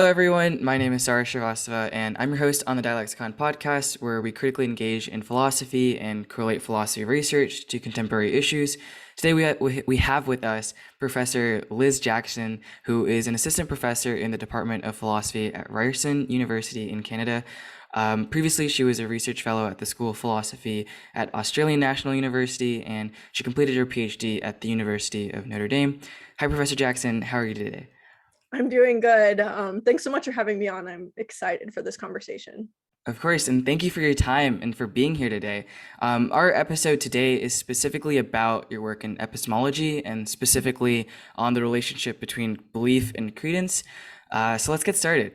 Hello, everyone. My name is Saurish Srivastava, and I'm your host on the Dialexicon podcast, where we critically engage in philosophy and correlate philosophy research to contemporary issues. Today, we have with us Professor Liz Jackson, who is an assistant professor in the Department of Philosophy at Ryerson University in Canada. Previously, she was a research fellow at the School of Philosophy at Australian National University, and she completed her PhD at the University of Notre Dame. Hi, Professor Jackson. How are you today? I'm doing good. Thanks so much for having me on. I'm excited for this conversation. Of course, and thank you for your time and for being here today. Our episode today is specifically about your work in epistemology and specifically on the relationship between belief and credence. So let's get started.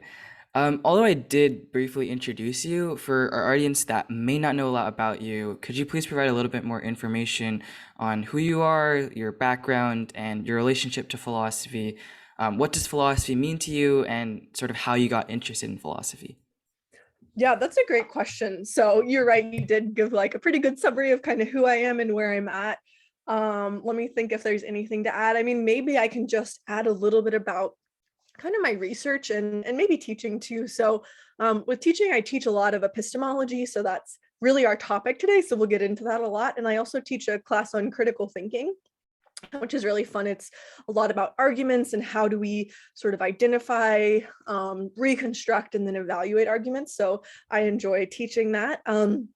Although I did briefly introduce you, for our audience that may not know a lot about you, could you please provide a little bit more information on who you are, your background, and your relationship to philosophy? What does philosophy mean to you, and sort of how you got interested in philosophy? Yeah, that's a great question. So you're right, you did give like a pretty good summary of kind of who I am and where I'm at. Let me think if there's anything to add. I mean, maybe I can just add a little bit about kind of my research and maybe teaching too. So with teaching, I teach a lot of epistemology. So that's really our topic today. So we'll get into that a lot. And I also teach a class on critical thinking, which is really fun. It's a lot about arguments and how do we sort of identify, reconstruct, and then evaluate arguments. So I enjoy teaching that. And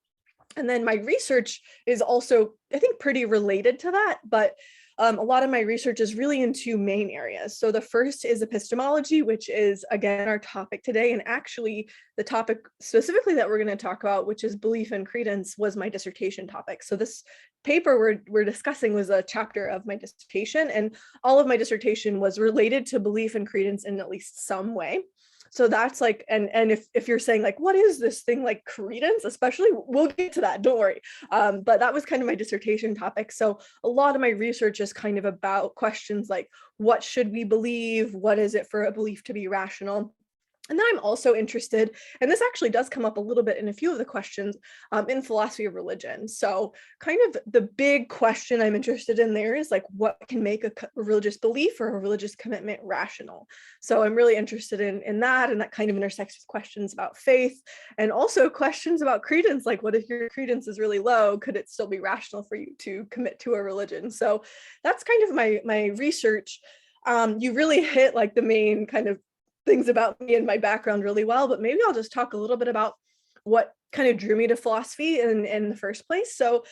then my research is also, I think, pretty related to that, but a lot of my research is really in two main areas. So the first is epistemology, which is, again, our topic today. And actually, the topic specifically that we're going to talk about, which is belief and credence, was my dissertation topic. So this paper we're discussing was a chapter of my dissertation, and all of my dissertation was related to belief and credence in at least some way. So that's like, and if you're saying like, what is this thing like credence, especially, we'll get to that, don't worry. But that was kind of my dissertation topic. So a lot of my research is kind of about questions like, what should we believe? What is it for a belief to be rational? And then I'm also interested, and this actually does come up a little bit in a few of the questions, in philosophy of religion. So kind of the big question I'm interested in there is like, what can make a religious belief or a religious commitment rational? So I'm really interested in that, and that kind of intersects with questions about faith and also questions about credence, like what if your credence is really low? Could it still be rational for you to commit to a religion? So that's kind of my research. You really hit like the main kind of things about me and my background really well, but maybe I'll just talk a little bit about what kind of drew me to philosophy in the first place. So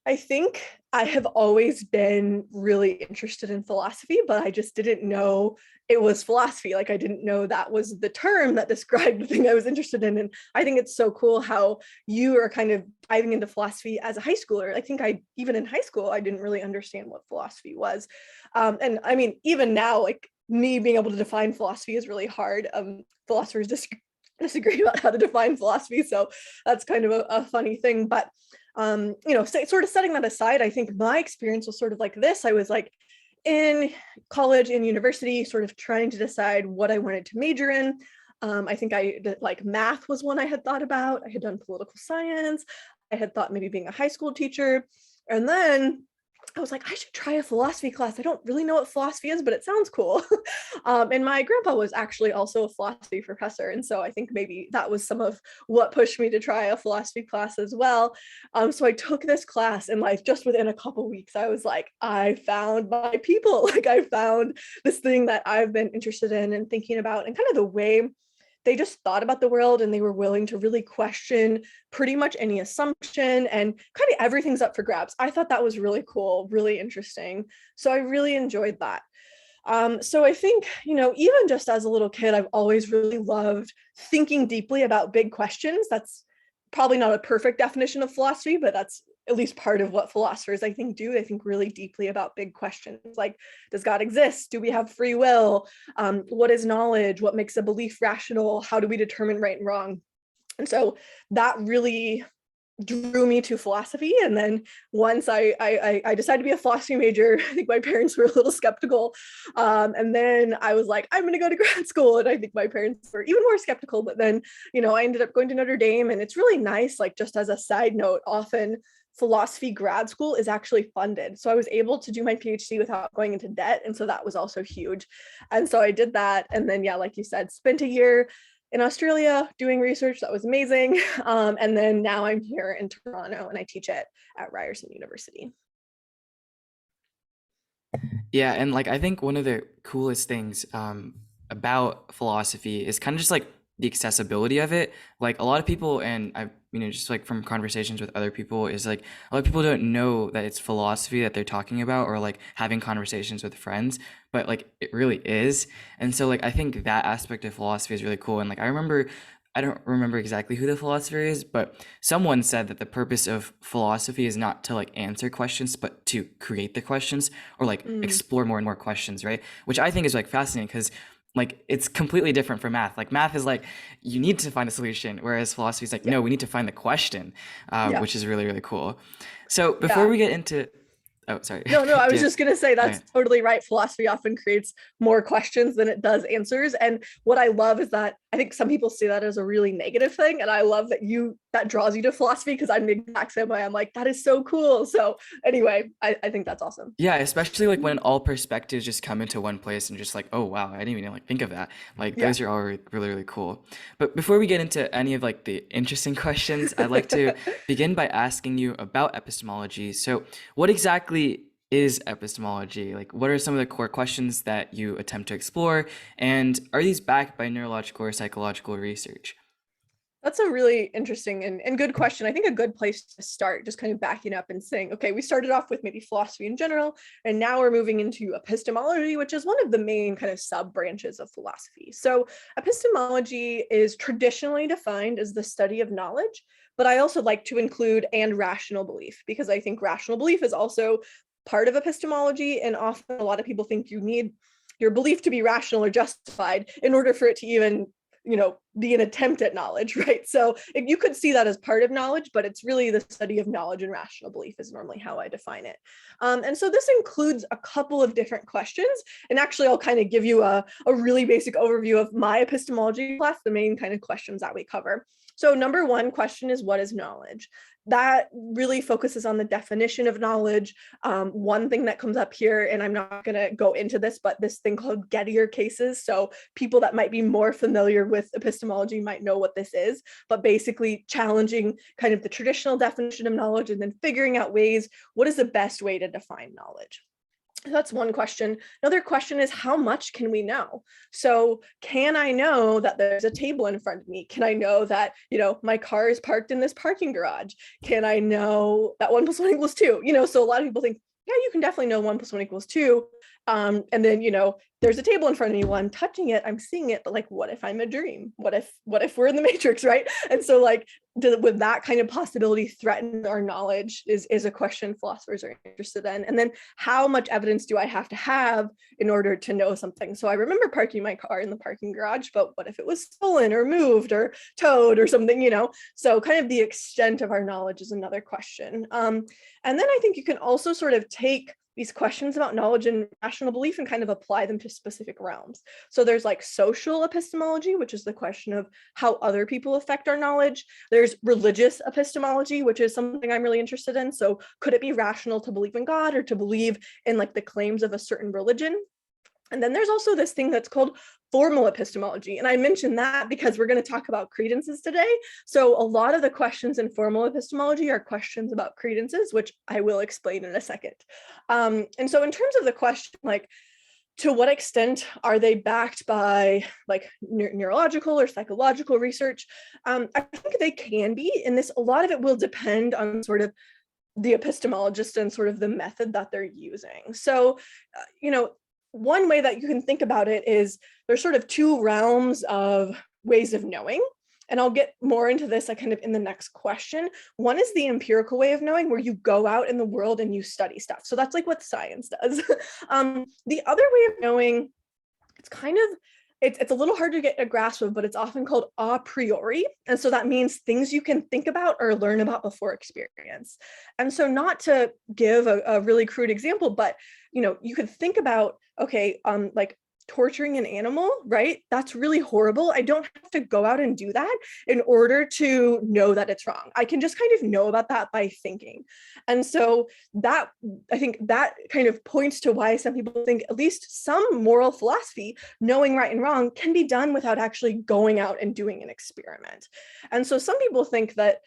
I think I have always been really interested in philosophy, but I just didn't know it was philosophy. Like I didn't know that was the term that described the thing I was interested in. And I think it's so cool how you are kind of diving into philosophy as a high schooler. I think even in high school, I didn't really understand what philosophy was. And I mean, even now, like me being able to define philosophy is really hard. Philosophers disagree about how to define philosophy. So that's kind of a funny thing. But sort of setting that aside, I think my experience was sort of like this. I was like in college and university, sort of trying to decide what I wanted to major in. I think like math was one I had thought about. I had done political science. I had thought maybe being a high school teacher. And then I was like, I should try a philosophy class. I don't really know what philosophy is, but it sounds cool. And my grandpa was actually also a philosophy professor. And so I think maybe that was some of what pushed me to try a philosophy class as well. So I took this class, and like just within a couple weeks, I was like, I found my people. Like I found this thing that I've been interested in and thinking about, and kind of the way they just thought about the world, and they were willing to really question pretty much any assumption, and kind of everything's up for grabs. I thought that was really cool, really interesting. So I really enjoyed that. So I think, even just as a little kid, I've always really loved thinking deeply about big questions. That's probably not a perfect definition of philosophy, but that's at least part of what philosophers, I think, do. They think really deeply about big questions like, does God exist? Do we have free will? What is knowledge? What makes a belief rational? How do we determine right and wrong? And so that really drew me to philosophy. And then once I decided to be a philosophy major, I think my parents were a little skeptical. And then I was like, I'm going to go to grad school. And I think my parents were even more skeptical. But then, I ended up going to Notre Dame. And it's really nice, like just as a side note, often philosophy grad school is actually funded. So I was able to do my PhD without going into debt. And so that was also huge. And so I did that. And then, yeah, like you said, spent a year in Australia doing research. That was amazing. And then now I'm here in Toronto and I teach it at Ryerson University. Yeah, and like I think one of the coolest things about philosophy is kind of just like the accessibility of it. Like a lot of people, and I, just like from conversations with other people, is like a lot of people don't know that it's philosophy that they're talking about, or like having conversations with friends, but like it really is. And so like I think that aspect of philosophy is really cool. And like I don't remember exactly who the philosopher is, but someone said that the purpose of philosophy is not to like answer questions, but to create the questions or like explore more and more questions, right? Which I think is like fascinating because like it's completely different from math. Like math is like you need to find a solution, whereas philosophy is like no, we need to find the question, Yeah. which is really really cool. So before Yeah. we get into, oh sorry, No, I was Yeah. just going to say Okay. that's totally right. Philosophy often creates more questions than it does answers. And what I love is that I think some people see that as a really negative thing. And I love that that draws you to philosophy because I'm the exact same way. I'm like, that is so cool. So anyway, I think that's awesome. Yeah, especially like when all perspectives just come into one place and just like, oh wow, I didn't even like think of that. Like Yeah. those are all really, really cool. But before we get into any of like the interesting questions, I'd like to begin by asking you about epistemology. So what exactly is epistemology? Like what are some of the core questions that you attempt to explore? And are these backed by neurological or psychological research? That's a really interesting and good question. I think a good place to start, just kind of backing up and saying, okay, we started off with maybe philosophy in general, and now we're moving into epistemology, which is one of the main kind of sub branches of philosophy. So epistemology is traditionally defined as the study of knowledge, but I also like to include and rational belief, because I think rational belief is also part of epistemology. And often a lot of people think you need your belief to be rational or justified in order for it to even be an attempt at knowledge, right? So you could see that as part of knowledge, but it's really the study of knowledge, and rational belief is normally how I define it. And so this includes a couple of different questions. And actually, I'll kind of give you a really basic overview of my epistemology class, the main kind of questions that we cover. So number one question is, what is knowledge? That really focuses on the definition of knowledge. One thing that comes up here, and I'm not going to go into this, but this thing called Gettier cases. So people that might be more familiar with epistemology might know what this is, but basically challenging kind of the traditional definition of knowledge and then figuring out ways, what is the best way to define knowledge? That's one question. Another question is, how much can we know? So can I know that there's a table in front of me? Can I know that, my car is parked in this parking garage? Can I know that 1 + 1 = 2? So a lot of people think, yeah, you can definitely know 1 + 1 = 2. And then, there's a table in front of me. Well, I'm touching it, I'm seeing it, but like, what if I'm a dream? What if we're in the Matrix, right? And so like, would that kind of possibility threaten our knowledge is a question philosophers are interested in. And then how much evidence do I have to have in order to know something? So I remember parking my car in the parking garage, but what if it was stolen or moved or towed or something, So kind of the extent of our knowledge is another question. And then I think you can also sort of take these questions about knowledge and rational belief and kind of apply them to specific realms. So there's like social epistemology, which is the question of how other people affect our knowledge. There's religious epistemology, which is something I'm really interested in. So could it be rational to believe in God or to believe in like the claims of a certain religion? And then there's also this thing that's called formal epistemology. And I mentioned that because we're going to talk about credences today. So a lot of the questions in formal epistemology are questions about credences, which I will explain in a second. And so in terms of the question, like, to what extent are they backed by like neurological or psychological research? I think they can be. And a lot of it will depend on sort of the epistemologist and sort of the method that they're using. So, one way that you can think about it is there's sort of two realms of ways of knowing. And I'll get more into this kind of in the next question. One is the empirical way of knowing, where you go out in the world and you study stuff. So that's like what science does. The other way of knowing, it's a little hard to get a grasp of, but it's often called a priori. And so that means things you can think about or learn about before experience. And so not to give a really crude example, but you could think about, okay, like torturing an animal, right? That's really horrible. I don't have to go out and do that in order to know that it's wrong. I can just kind of know about that by thinking. And so that, I think that kind of points to why some people think at least some moral philosophy, knowing right and wrong, can be done without actually going out and doing an experiment. And so some people think that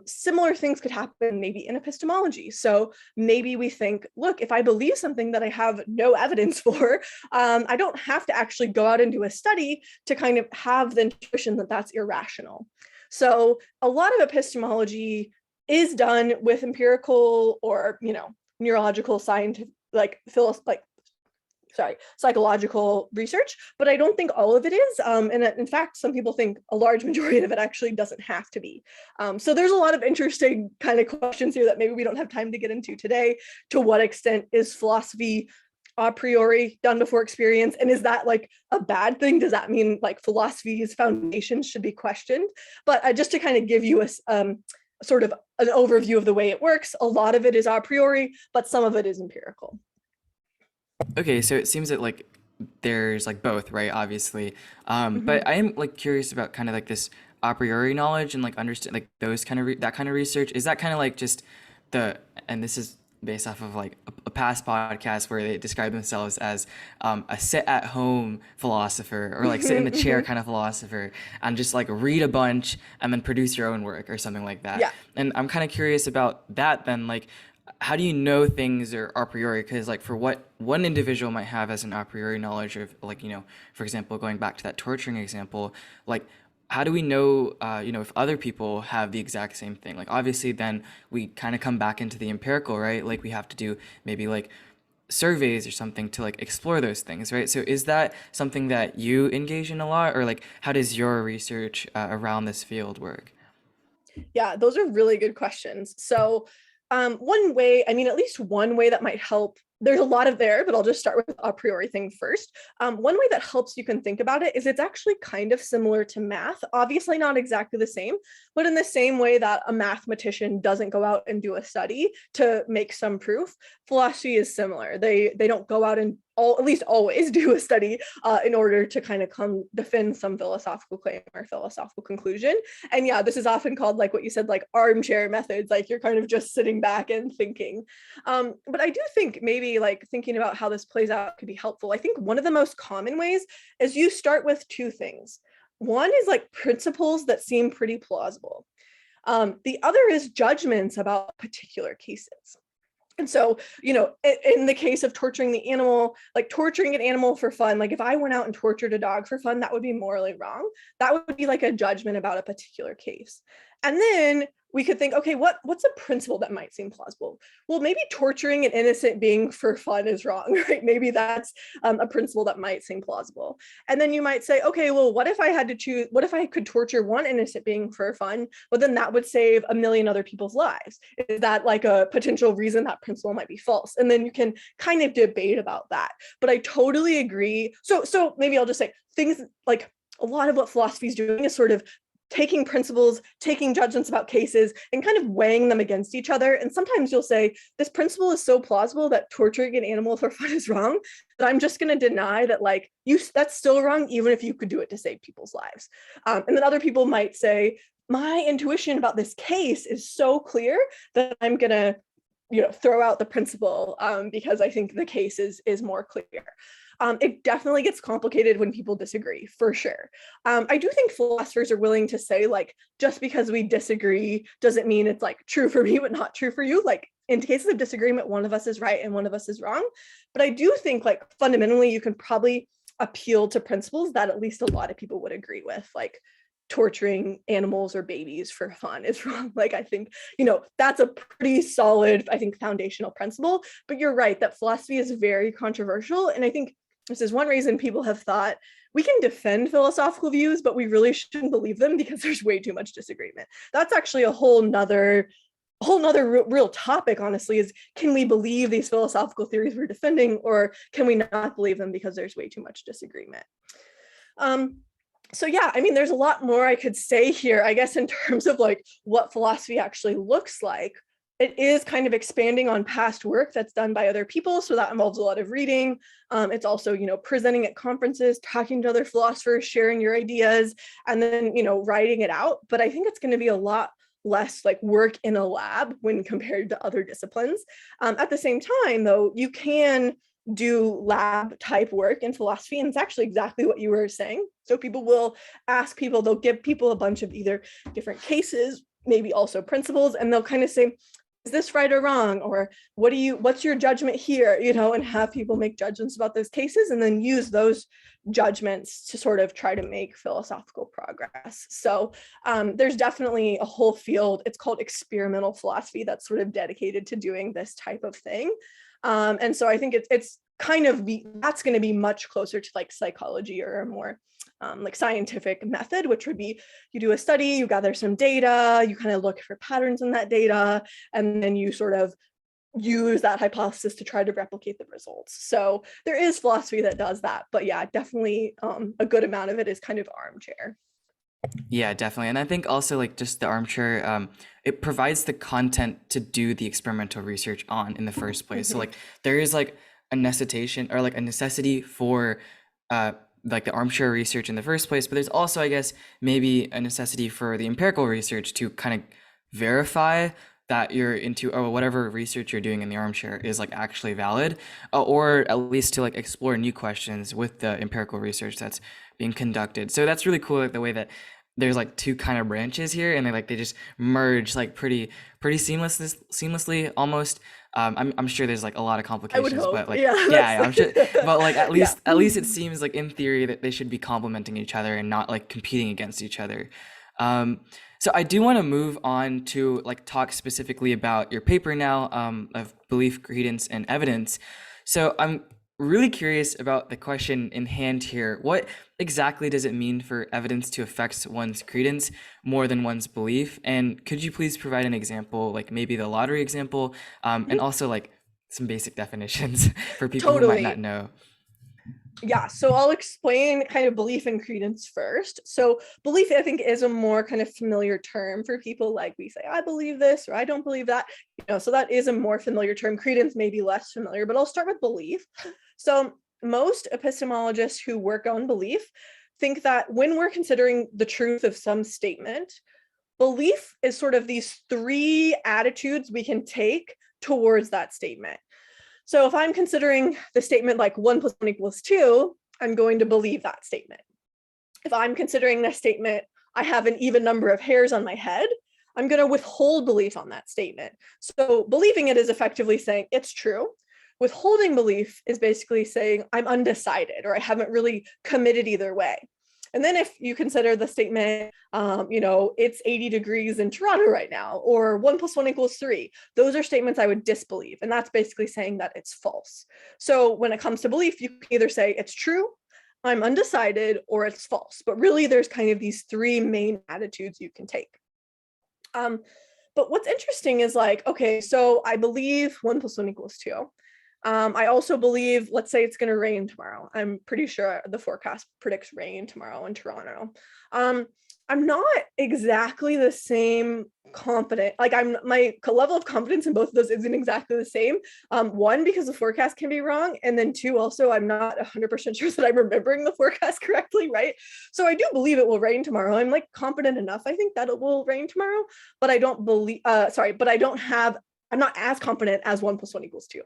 similar things could happen maybe in epistemology. So maybe we think, look, if I believe something that I have no evidence for, I don't have to actually go out and do a study to kind of have the intuition that that's irrational. So a lot of epistemology is done with empirical or, neurological, scientific, psychological research, but I don't think all of it is. And in fact, some people think a large majority of it actually doesn't have to be. So there's a lot of interesting kind of questions here that maybe we don't have time to get into today. To what extent is philosophy a priori done before experience? And is that like a bad thing? Does that mean like philosophy's foundations should be questioned? But just to kind of give you a sort of an overview of the way it works, a lot of it is a priori, but some of it is empirical. Okay, so it seems that like there's like both, right? Obviously, but I am like curious about kind of like this a priori knowledge and like understand like those kind of that kind of research. Is that kind of like just and this is based off of like a past podcast where they describe themselves as a sit-at-home philosopher or like sit in the chair kind of philosopher and just like read a bunch and then produce your own work or something like that. Yeah. And I'm kind of curious about that then, like, how do you know things are a priori? Because like for what one individual might have as an a priori knowledge of like, for example, going back to that torturing example, like how do we know, if other people have the exact same thing? Like obviously then we kind of come back into the empirical, right? Like we have to do maybe like surveys or something to like explore those things, right? So is that something that you engage in a lot, or like how does your research around this field work? Yeah, those are really good questions. So one way, at least one way that might help, there's a lot of there, but I'll just start with a priori thing first. One way that helps you can think about it is it's actually kind of similar to math, obviously not exactly the same, but in the same way that a mathematician doesn't go out and do a study to make some proof, philosophy is similar. They don't go out and at least always do a study in order to kind of come defend some philosophical claim or philosophical conclusion. And yeah, this is often called, like what you said, like armchair methods, like you're kind of just sitting back and thinking. But I do think maybe like thinking about how this plays out could be helpful. I think one of the most common ways is you start with two things. One is like principles that seem pretty plausible. The other is judgments about particular cases. And so, in the case of torturing the animal, like torturing an animal for fun, like if I went out and tortured a dog for fun, that would be morally wrong. That would be like a judgment about a particular case. And then we could think, okay, what's a principle that might seem plausible? Well, maybe torturing an innocent being for fun is wrong, right? Maybe that's a principle that might seem plausible. And then you might say, okay, well, what if I could torture one innocent being for fun, but then that would save a million other people's lives? Is that like a potential reason that principle might be false? And then you can kind of debate about that. But I totally agree. So maybe I'll just say things like a lot of what philosophy is doing is sort of taking principles, taking judgments about cases, and kind of weighing them against each other. And sometimes you'll say, this principle is so plausible that torturing an animal for fun is wrong, that I'm just going to deny that that's still wrong, even if you could do it to save people's lives. And then other people might say, my intuition about this case is so clear that I'm going to throw out the principle because I think the case is more clear. It definitely gets complicated when people disagree, for sure. I do think philosophers are willing to say, like, just because we disagree doesn't mean it's like true for me, but not true for you. Like in cases of disagreement, one of us is right and one of us is wrong. But I do think like fundamentally, you can probably appeal to principles that at least a lot of people would agree with, like torturing animals or babies for fun is wrong. Like, I think, that's a pretty solid, I think, foundational principle. But you're right that philosophy is very controversial. And I think this is one reason people have thought we can defend philosophical views, but we really shouldn't believe them because there's way too much disagreement. That's actually a whole nother real topic, honestly, is can we believe these philosophical theories we're defending, or can we not believe them because there's way too much disagreement? So yeah, there's a lot more I could say here, I guess, in terms of like what philosophy actually looks like. it is kind of expanding on past work that's done by other people. So that involves a lot of reading. It's also, presenting at conferences, talking to other philosophers, sharing your ideas, and then, writing it out. But I think it's going to be a lot less like work in a lab when compared to other disciplines. At the same time, though, you can do lab type work in philosophy, and it's actually exactly what you were saying. So people will ask people, they'll give people a bunch of either different cases, maybe also principles, and they'll kind of say, is this right or wrong? Or what's your judgment here? And have people make judgments about those cases and then use those judgments to sort of try to make philosophical progress. So there's definitely a whole field, it's called experimental philosophy, that's sort of dedicated to doing this type of thing. And so I think it's kind of that's going to be much closer to like psychology or a more like scientific method, which would be you do a study, you gather some data, you kind of look for patterns in that data, and then you sort of use that hypothesis to try to replicate the results. So there is philosophy that does that, but yeah, definitely a good amount of it is kind of armchair. Yeah, definitely. And I think also like just the armchair, it provides the content to do the experimental research on in the first place. So like there is like a necessitation or like a necessity for like the armchair research in the first place, but there's also, I guess, maybe a necessity for the empirical research to kind of verify that you're into or whatever research you're doing in the armchair is like actually valid, or at least to like explore new questions with the empirical research that's being conducted. So that's really cool, like the way that there's like two kind of branches here, and they just merge like pretty seamlessly almost. I'm sure there's like a lot of complications, but like yeah, I'm sure, but like at least it seems like in theory that they should be complementing each other and not like competing against each other. So I do want to move on to like talk specifically about your paper now, of belief, credence, and evidence. So I'm really curious about the question in hand here. What exactly does it mean for evidence to affect one's credence more than one's belief? And could you please provide an example, like maybe the lottery example, and also like some basic definitions for people who might not know? Yeah, so I'll explain kind of belief and credence first. So belief, I think, is a more kind of familiar term for people. Like we say, I believe this or I don't believe that. So that is a more familiar term. Credence may be less familiar, but I'll start with belief. So most epistemologists who work on belief think that when we're considering the truth of some statement, belief is sort of these three attitudes we can take towards that statement. So if I'm considering the statement like 1 + 1 = 2, I'm going to believe that statement. If I'm considering this statement, I have an even number of hairs on my head, I'm going to withhold belief on that statement. So believing it is effectively saying it's true. Withholding belief is basically saying I'm undecided or I haven't really committed either way. And then if you consider the statement, it's 80 degrees in Toronto right now, or 1 + 1 = 3, those are statements I would disbelieve. And that's basically saying that it's false. So when it comes to belief, you can either say it's true, I'm undecided, or it's false. But really, there's kind of these three main attitudes you can take. But what's interesting is like, okay, so I believe 1 + 1 = 2. I also believe, let's say it's going to rain tomorrow. I'm pretty sure the forecast predicts rain tomorrow in Toronto. I'm not exactly the same confident, like my level of confidence in both of those isn't exactly the same. One, because the forecast can be wrong. And then two, also, I'm not 100% sure that I'm remembering the forecast correctly, right? So I do believe it will rain tomorrow. I'm like confident enough, I think, that it will rain tomorrow, but I don't believe, I'm not as confident as 1 + 1 = 2.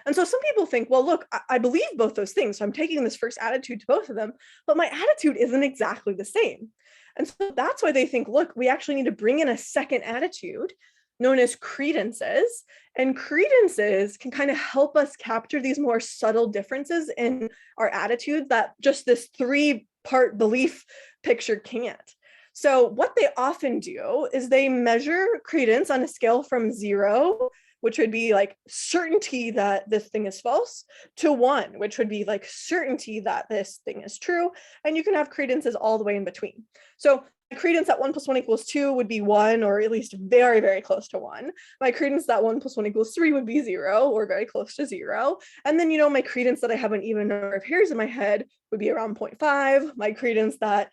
And so some people think, well, look, I believe both those things. So I'm taking this first attitude to both of them, but my attitude isn't exactly the same. And so that's why they think, look, we actually need to bring in a second attitude known as credences. And credences can kind of help us capture these more subtle differences in our attitude that just this three-part belief picture can't. So what they often do is they measure credence on a scale from 0, which would be like certainty that this thing is false, to 1, which would be like certainty that this thing is true. And you can have credences all the way in between. So my credence that 1 + 1 = 2 would be 1, or at least very, very close to 1. My credence that 1 + 1 = 3 would be 0, or very close to 0. And then, my credence that I have an even number of hairs in my head would be around 0.5. My credence that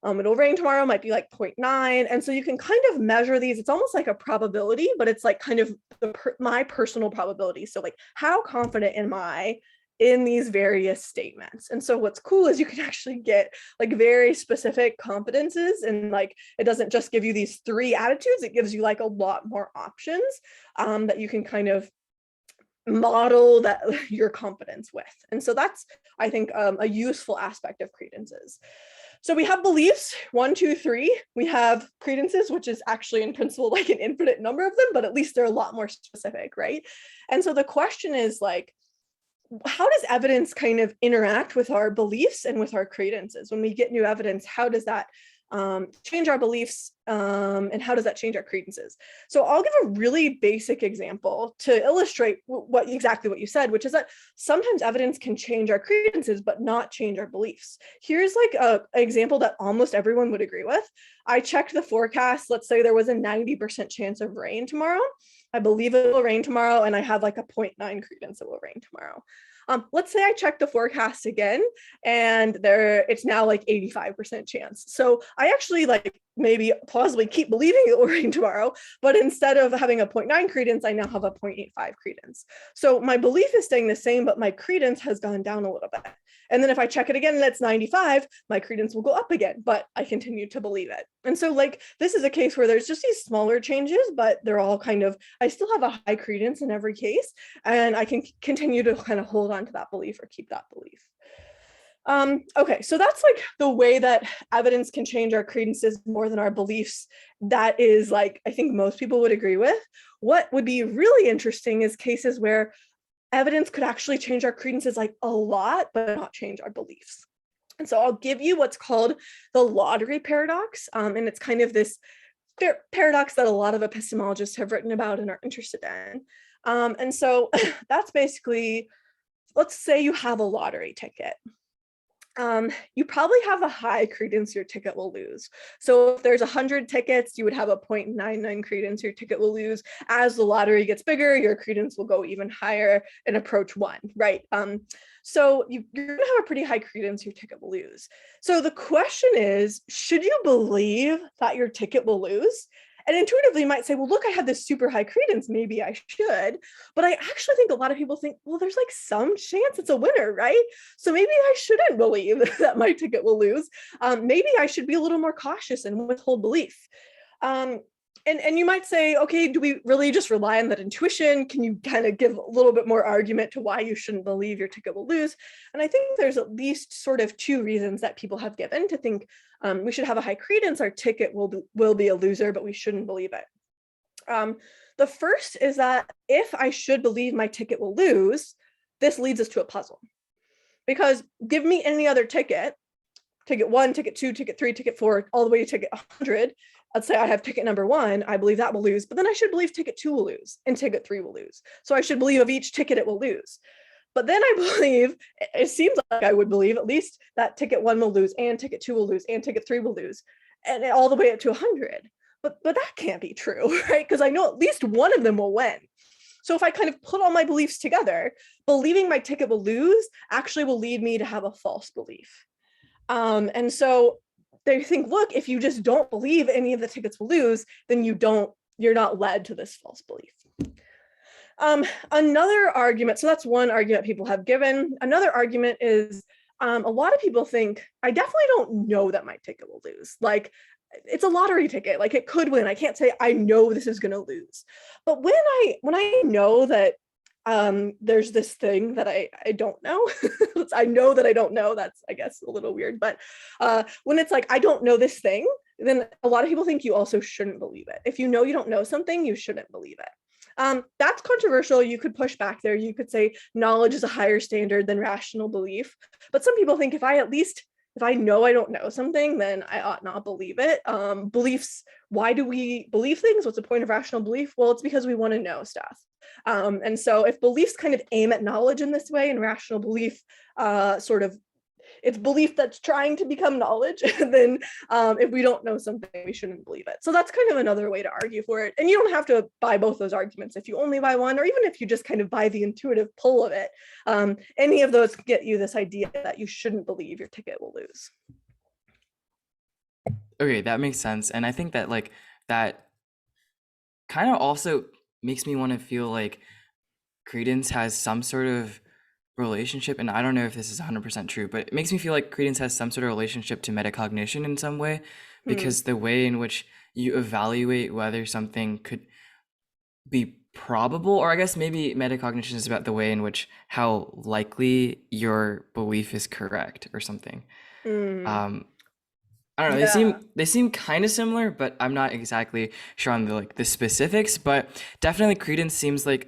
It'll rain tomorrow might be like 0.9. And so you can kind of measure these. It's almost like a probability, but it's like kind of my personal probability. So like, how confident am I in these various statements? And so what's cool is you can actually get like very specific confidences, and like it doesn't just give you these 3 attitudes, it gives you like a lot more options that you can kind of model that your confidence with. And so that's, I think, a useful aspect of credences. So we have beliefs, 1, 2, 3. We have credences, which is actually in principle like an infinite number of them, but at least they're a lot more specific, right? And so the question is like, how does evidence kind of interact with our beliefs and with our credences? When we get new evidence, how does that change our beliefs, and how does that change our credences? So I'll give a really basic example to illustrate exactly what you said, which is that sometimes evidence can change our credences, but not change our beliefs. Here's like an example that almost everyone would agree with. I checked the forecast. Let's say there was a 90% chance of rain tomorrow. I believe it will rain tomorrow, and I have like a 0.9 credence it will rain tomorrow. Let's say I check the forecast again, and it's now like 85% chance. So I actually like maybe plausibly keep believing it will rain tomorrow, but instead of having a 0.9 credence, I now have a 0.85 credence. So my belief is staying the same, but my credence has gone down a little bit. And then if I check it again and it's 95, my credence will go up again, but I continue to believe it. And so like, this is a case where there's just these smaller changes, but they're all kind of, I still have a high credence in every case, and I can continue to kind of hold on to that belief or keep that belief. Okay, so that's like the way that evidence can change our credences more than our beliefs. That is like, I think most people would agree with. What would be really interesting is cases where evidence could actually change our credences like a lot, but not change our beliefs. And so I'll give you what's called the lottery paradox. And it's kind of this paradox that a lot of epistemologists have written about and are interested in. And so that's basically, let's say you have a lottery ticket. You probably have a high credence your ticket will lose. So if there's 100 tickets, you would have a 0.99 credence your ticket will lose. As the lottery gets bigger, your credence will go even higher and approach 1, right? So you're gonna have a pretty high credence your ticket will lose. So the question is, should you believe that your ticket will lose? And intuitively you might say, well, look, I have this super high credence, maybe I should. But I actually think a lot of people think, well, there's like some chance it's a winner, right? So maybe I shouldn't believe that my ticket will lose. Maybe I should be a little more cautious and withhold belief. And you might say, okay, do we really just rely on that intuition? Can you kind of give a little bit more argument to why you shouldn't believe your ticket will lose? And I think there's at least sort of 2 reasons that people have given to think we should have a high credence, our ticket will be a loser, but we shouldn't believe it. The first is that if I should believe my ticket will lose, this leads us to a puzzle. Because give me any other ticket 1, ticket 2, ticket 3, ticket 4, all the way to ticket 100. Let's say I have ticket number 1, I believe that will lose, but then I should believe ticket 2 will lose and ticket 3 will lose. So I should believe of each ticket it will lose. But then I believe, it seems like I would believe at least that ticket 1 will lose and ticket 2 will lose and ticket 3 will lose, and all the way up to 100. But that can't be true, right? Because I know at least one of them will win. So if I kind of put all my beliefs together, believing my ticket will lose actually will lead me to have a false belief. And so they think, look, if you just don't believe any of the tickets will lose, then you're not led to this false belief. Another argument, so that's one argument people have given. Another argument is a lot of people think, I definitely don't know that my ticket will lose. Like, it's a lottery ticket, like it could win. I can't say I know this is going to lose. But when I know that there's this thing that I don't know, I know that I don't know, that's, I guess, a little weird. But when it's like, I don't know this thing, then a lot of people think you also shouldn't believe it. If you know you don't know something, you shouldn't believe it. That's controversial. You could push back there. You could say knowledge is a higher standard than rational belief. But some people think if I know I don't know something, then I ought not believe it. Beliefs, why do we believe things? What's the point of rational belief? Well, it's because we want to know stuff. And so if beliefs kind of aim at knowledge in this way, and rational belief it's belief that's trying to become knowledge, then if we don't know something, we shouldn't believe it. So that's kind of another way to argue for it. And you don't have to buy both those arguments. If you only buy one, or even if you just kind of buy the intuitive pull of it, any of those get you this idea that you shouldn't believe your ticket will lose. Okay, that makes sense. And I think that like that kind of also makes me want to feel like Credence has some sort of relationship, and I don't know if this is 100% true, but it makes me feel like Credence has some sort of relationship to metacognition in some way, Hmm. because the way in which you evaluate whether something could be probable, or I guess maybe metacognition is about the way in which how likely your belief is correct or something. Mm. Um, I don't know. Yeah. They seem kind of similar, but I'm not exactly sure on the like the specifics. But definitely, Credence seems like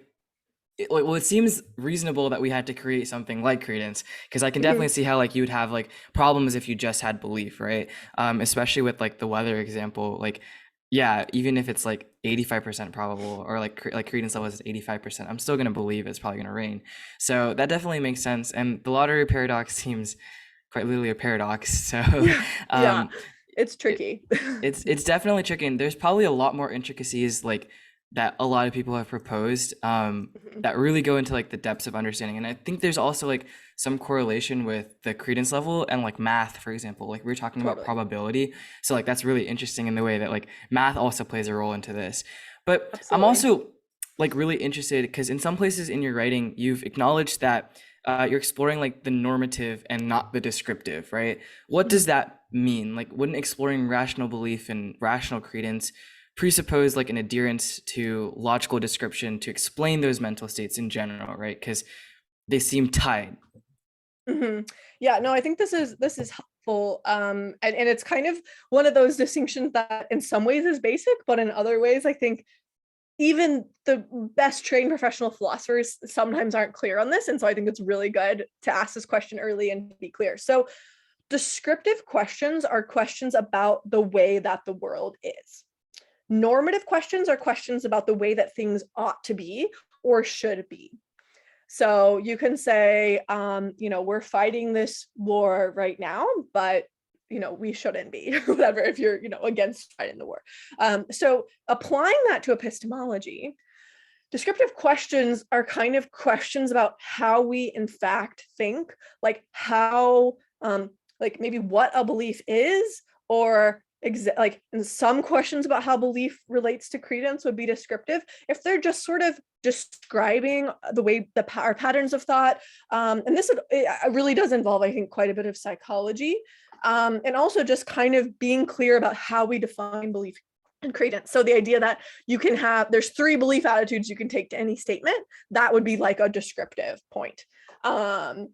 well, it seems reasonable that we had to create something like Credence, because I can definitely Mhm. see how like you would have like problems if you just had belief, right? Especially with like the weather example, like yeah, even if it's like 85% probable or like like Credence level is 85%, I'm still gonna believe it's probably gonna rain. So that definitely makes sense, and the lottery paradox seems quite literally a paradox. So Yeah. Yeah. um, It's it, tricky. it's definitely tricky, and there's probably a lot more intricacies like that a lot of people have proposed Mhm. that really go into like the depths of understanding. And I think there's also like some correlation with the credence level and like math, for example. Like we were talking about Totally. probability, so like that's really interesting in the way that like math also plays a role into this. But I'm Absolutely. also like really interested because in some places in your writing you've acknowledged that you're exploring like the normative and not the descriptive, right? What does Mhm. that mean? Like, wouldn't exploring rational belief and rational credence presuppose like an adherence to logical description to explain those mental states in general, right? Because they seem tied. Mhm. Yeah, no, I think this is helpful. And it's kind of one of those distinctions that in some ways is basic, but in other ways, I think even the best trained professional philosophers sometimes aren't clear on this. And so I think it's really good to ask this question early and be clear. So descriptive questions are questions about the way that the world is. Normative questions are questions about the way that things ought to be or should be. So you can say, we're fighting this war right now, but we shouldn't be, whatever, if you're, against fighting the war. So applying that to epistemology, descriptive questions are kind of questions about how we in fact think, like how, like maybe what a belief is, or like and some questions about how belief relates to credence would be descriptive if they're just sort of describing the way our patterns of thought. And it really does involve, I think, quite a bit of psychology, and also just kind of being clear about how we define belief and credence. So the idea that there's three belief attitudes you can take to any statement, that would be like a descriptive point. Um,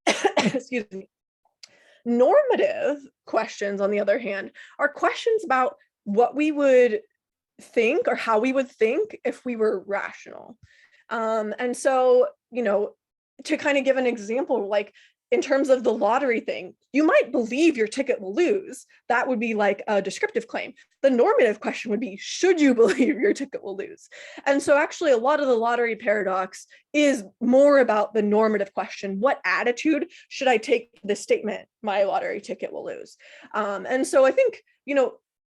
excuse me. Normative questions, on the other hand, are questions about what we would think or how we would think if we were rational. And so, to kind of give an example, like in terms of the lottery thing, you might believe your ticket will lose. That would be like a descriptive claim. The normative question would be, should you believe your ticket will lose? And so, actually, a lot of the lottery paradox is more about the normative question. What attitude should I take to the statement, my lottery ticket will lose? And so, I think,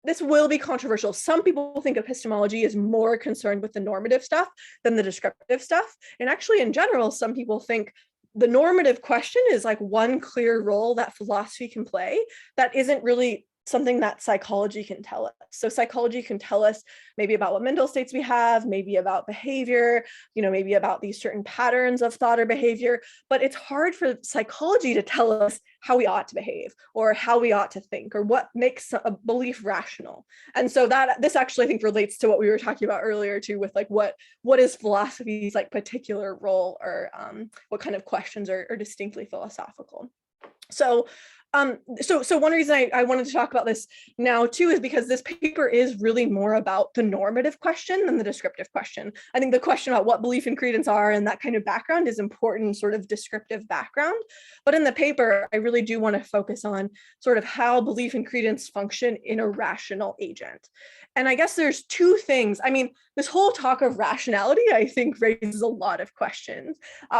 this will be controversial. Some people think epistemology is more concerned with the normative stuff than the descriptive stuff. And actually, in general, some people think the normative question is like one clear role that philosophy can play that isn't really something that psychology can tell us. So psychology can tell us maybe about what mental states we have, maybe about behavior, maybe about these certain patterns of thought or behavior, but it's hard for psychology to tell us how we ought to behave or how we ought to think or what makes a belief rational. And so that this actually, I think, relates to what we were talking about earlier too, with like what is philosophy's like particular role, or what kind of questions are distinctly philosophical. So so one reason I wanted to talk about this now too is because this paper is really more about the normative question than the descriptive question. I think the question about what belief and credence are and that kind of background is important, sort of descriptive background. But in the paper, I really do want to focus on sort of how belief and credence function in a rational agent. And I guess there's two things. I mean, this whole talk of rationality, I think, raises a lot of questions,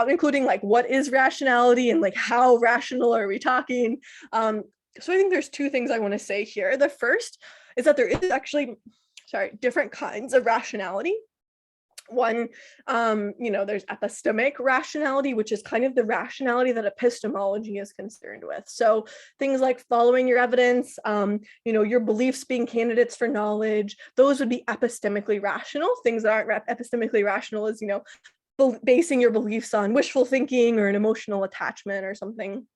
including like what is rationality and like how rational are we talking? So I think there's two things I want to say here. The first is that there is actually, different kinds of rationality. One, there's epistemic rationality, which is kind of the rationality that epistemology is concerned with. So things like following your evidence, your beliefs being candidates for knowledge, those would be epistemically rational. Things that aren't epistemically rational is, basing your beliefs on wishful thinking or an emotional attachment or something.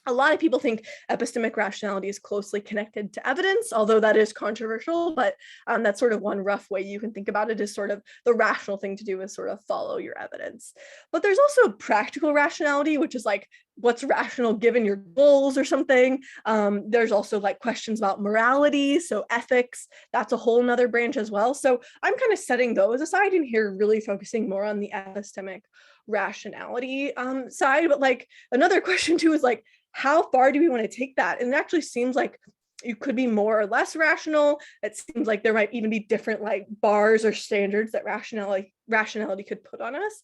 A lot of people think epistemic rationality is closely connected to evidence, although that is controversial, but that's sort of one rough way you can think about it, is sort of the rational thing to do is sort of follow your evidence. But there's also practical rationality, which is like what's rational given your goals or something. There's also like questions about morality, so ethics, that's a whole nother branch as well. So I'm kind of setting those aside and here really focusing more on the epistemic rationality side. But like another question too is like, how far do we want to take that? And it actually seems like you could be more or less rational. It seems like there might even be different like bars or standards that rationality could put on us.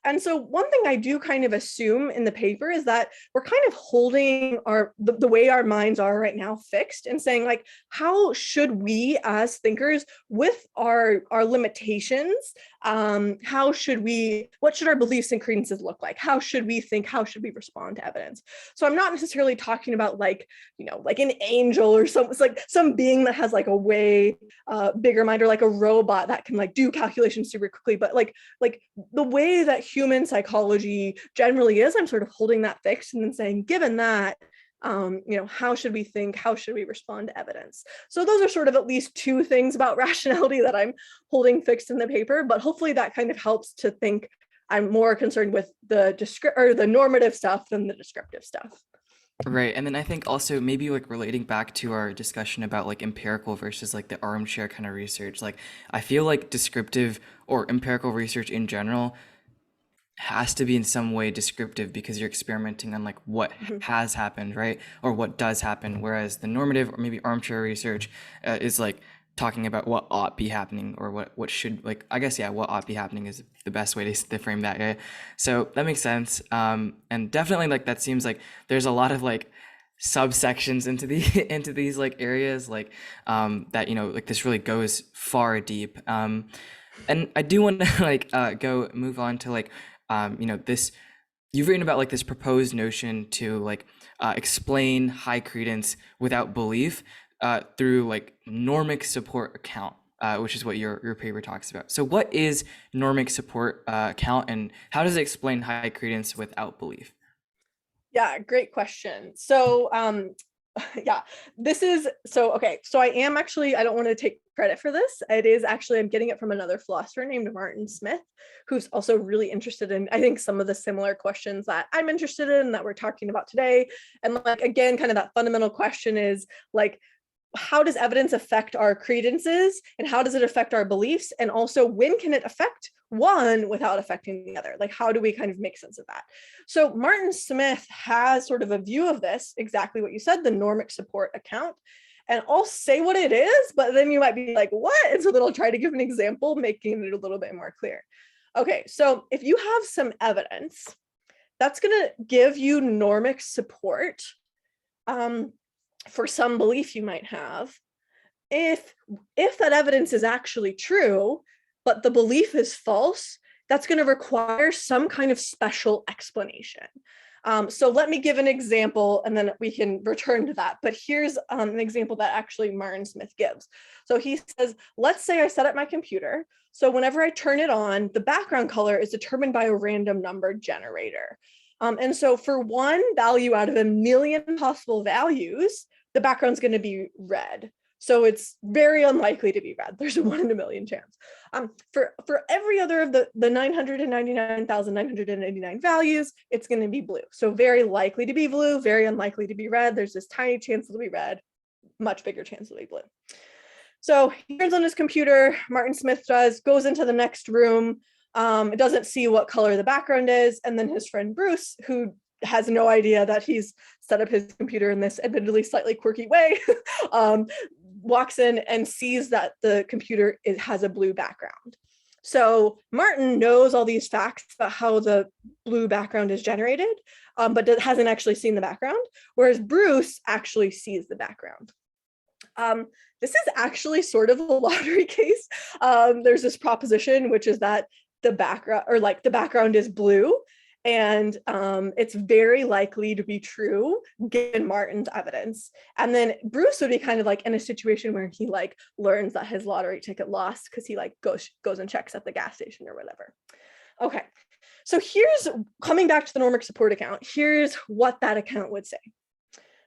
And so one thing I do kind of assume in the paper is that we're kind of holding the way our minds are right now fixed and saying like, how should we as thinkers with our limitations, what should our beliefs and credences look like? How should we think? How should we respond to evidence? So I'm not necessarily talking about like an angel or some being that has like a way bigger mind, or like a robot that can like do calculations super quickly, but like the way that human psychology generally is, I'm sort of holding that fixed and then saying, given that, how should we think? How should we respond to evidence? So those are sort of at least two things about rationality that I'm holding fixed in the paper, but hopefully that kind of helps to think I'm more concerned with the normative stuff than the descriptive stuff. Right. And then I think also maybe like relating back to our discussion about like empirical versus like the armchair kind of research, like I feel like descriptive or empirical research in general has to be in some way descriptive because you're experimenting on like what has happened, right? Or what does happen. Whereas the normative or maybe armchair research is like talking about what ought be happening or what should, like, I guess, yeah, what ought be happening is the best way to frame that. Yeah. So that makes sense. And definitely like that seems like there's a lot of like subsections into the into these like areas like that, like this really goes far deep. And I do want to like move on to like this, you've written about like this proposed notion to like explain high credence without belief through like normic support account, which is what your paper talks about. So what is normic support account and how does it explain high credence without belief? Yeah, great question. So yeah, so I am actually, I don't want to take credit for this. It is actually, I'm getting it from another philosopher named Martin Smith, who's also really interested in, I think, some of the similar questions that I'm interested in that we're talking about today. And like, again, kind of that fundamental question is like, how does evidence affect our credences and how does it affect our beliefs? And also when can it affect one without affecting the other? Like, how do we kind of make sense of that? So Martin Smith has sort of a view of this, exactly what you said, the normic support account. And I'll say what it is, but then you might be like, what? And so then I'll try to give an example, making it a little bit more clear. Okay, so if you have some evidence, that's gonna give you normic support for some belief you might have. If that evidence is actually true, but the belief is false, that's going to require some kind of special explanation. So let me give an example and then we can return to that. But here's an example that actually Martin Smith gives. So he says, let's say I set up my computer. So whenever I turn it on, the background color is determined by a random number generator. And so for one value out of a million possible values, the background's going to be red. So it's very unlikely to be red. There's a 1 in a million chance. For every other of the 999,999 values, it's going to be blue. So very likely to be blue, very unlikely to be red. There's this tiny chance it'll be red, much bigger chance it'll be blue. So he turns on his computer, Martin Smith goes into the next room. It doesn't see what color the background is. And then his friend Bruce, who has no idea that he's set up his computer in this admittedly slightly quirky way, walks in and sees that the computer has a blue background. So Martin knows all these facts about how the blue background is generated, but hasn't actually seen the background, whereas Bruce actually sees the background. This is actually sort of a lottery case. There's this proposition, which is that the background, or like the background is blue, and it's very likely to be true given Martin's evidence. And then Bruce would be kind of like in a situation where he like learns that his lottery ticket lost because he like goes and checks at the gas station or whatever. Okay, so here's, coming back to the Normic support account, here's what that account would say.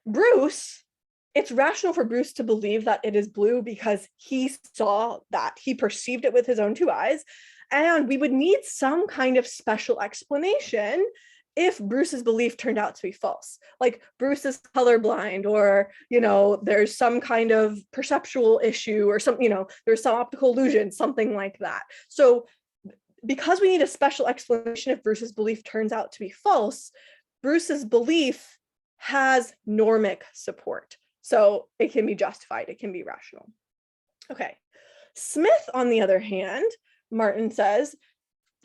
Bruce, it's rational for Bruce to believe that it is blue because he saw that, he perceived it with his own two eyes. And we would need some kind of special explanation if Bruce's belief turned out to be false. Like Bruce is colorblind, or, you know, there's some kind of perceptual issue, or some, you know, there's some optical illusion, something like that. So because we need a special explanation if Bruce's belief turns out to be false, Bruce's belief has normic support. So it can be justified, it can be rational. Okay. Smith, on the other hand, Martin says,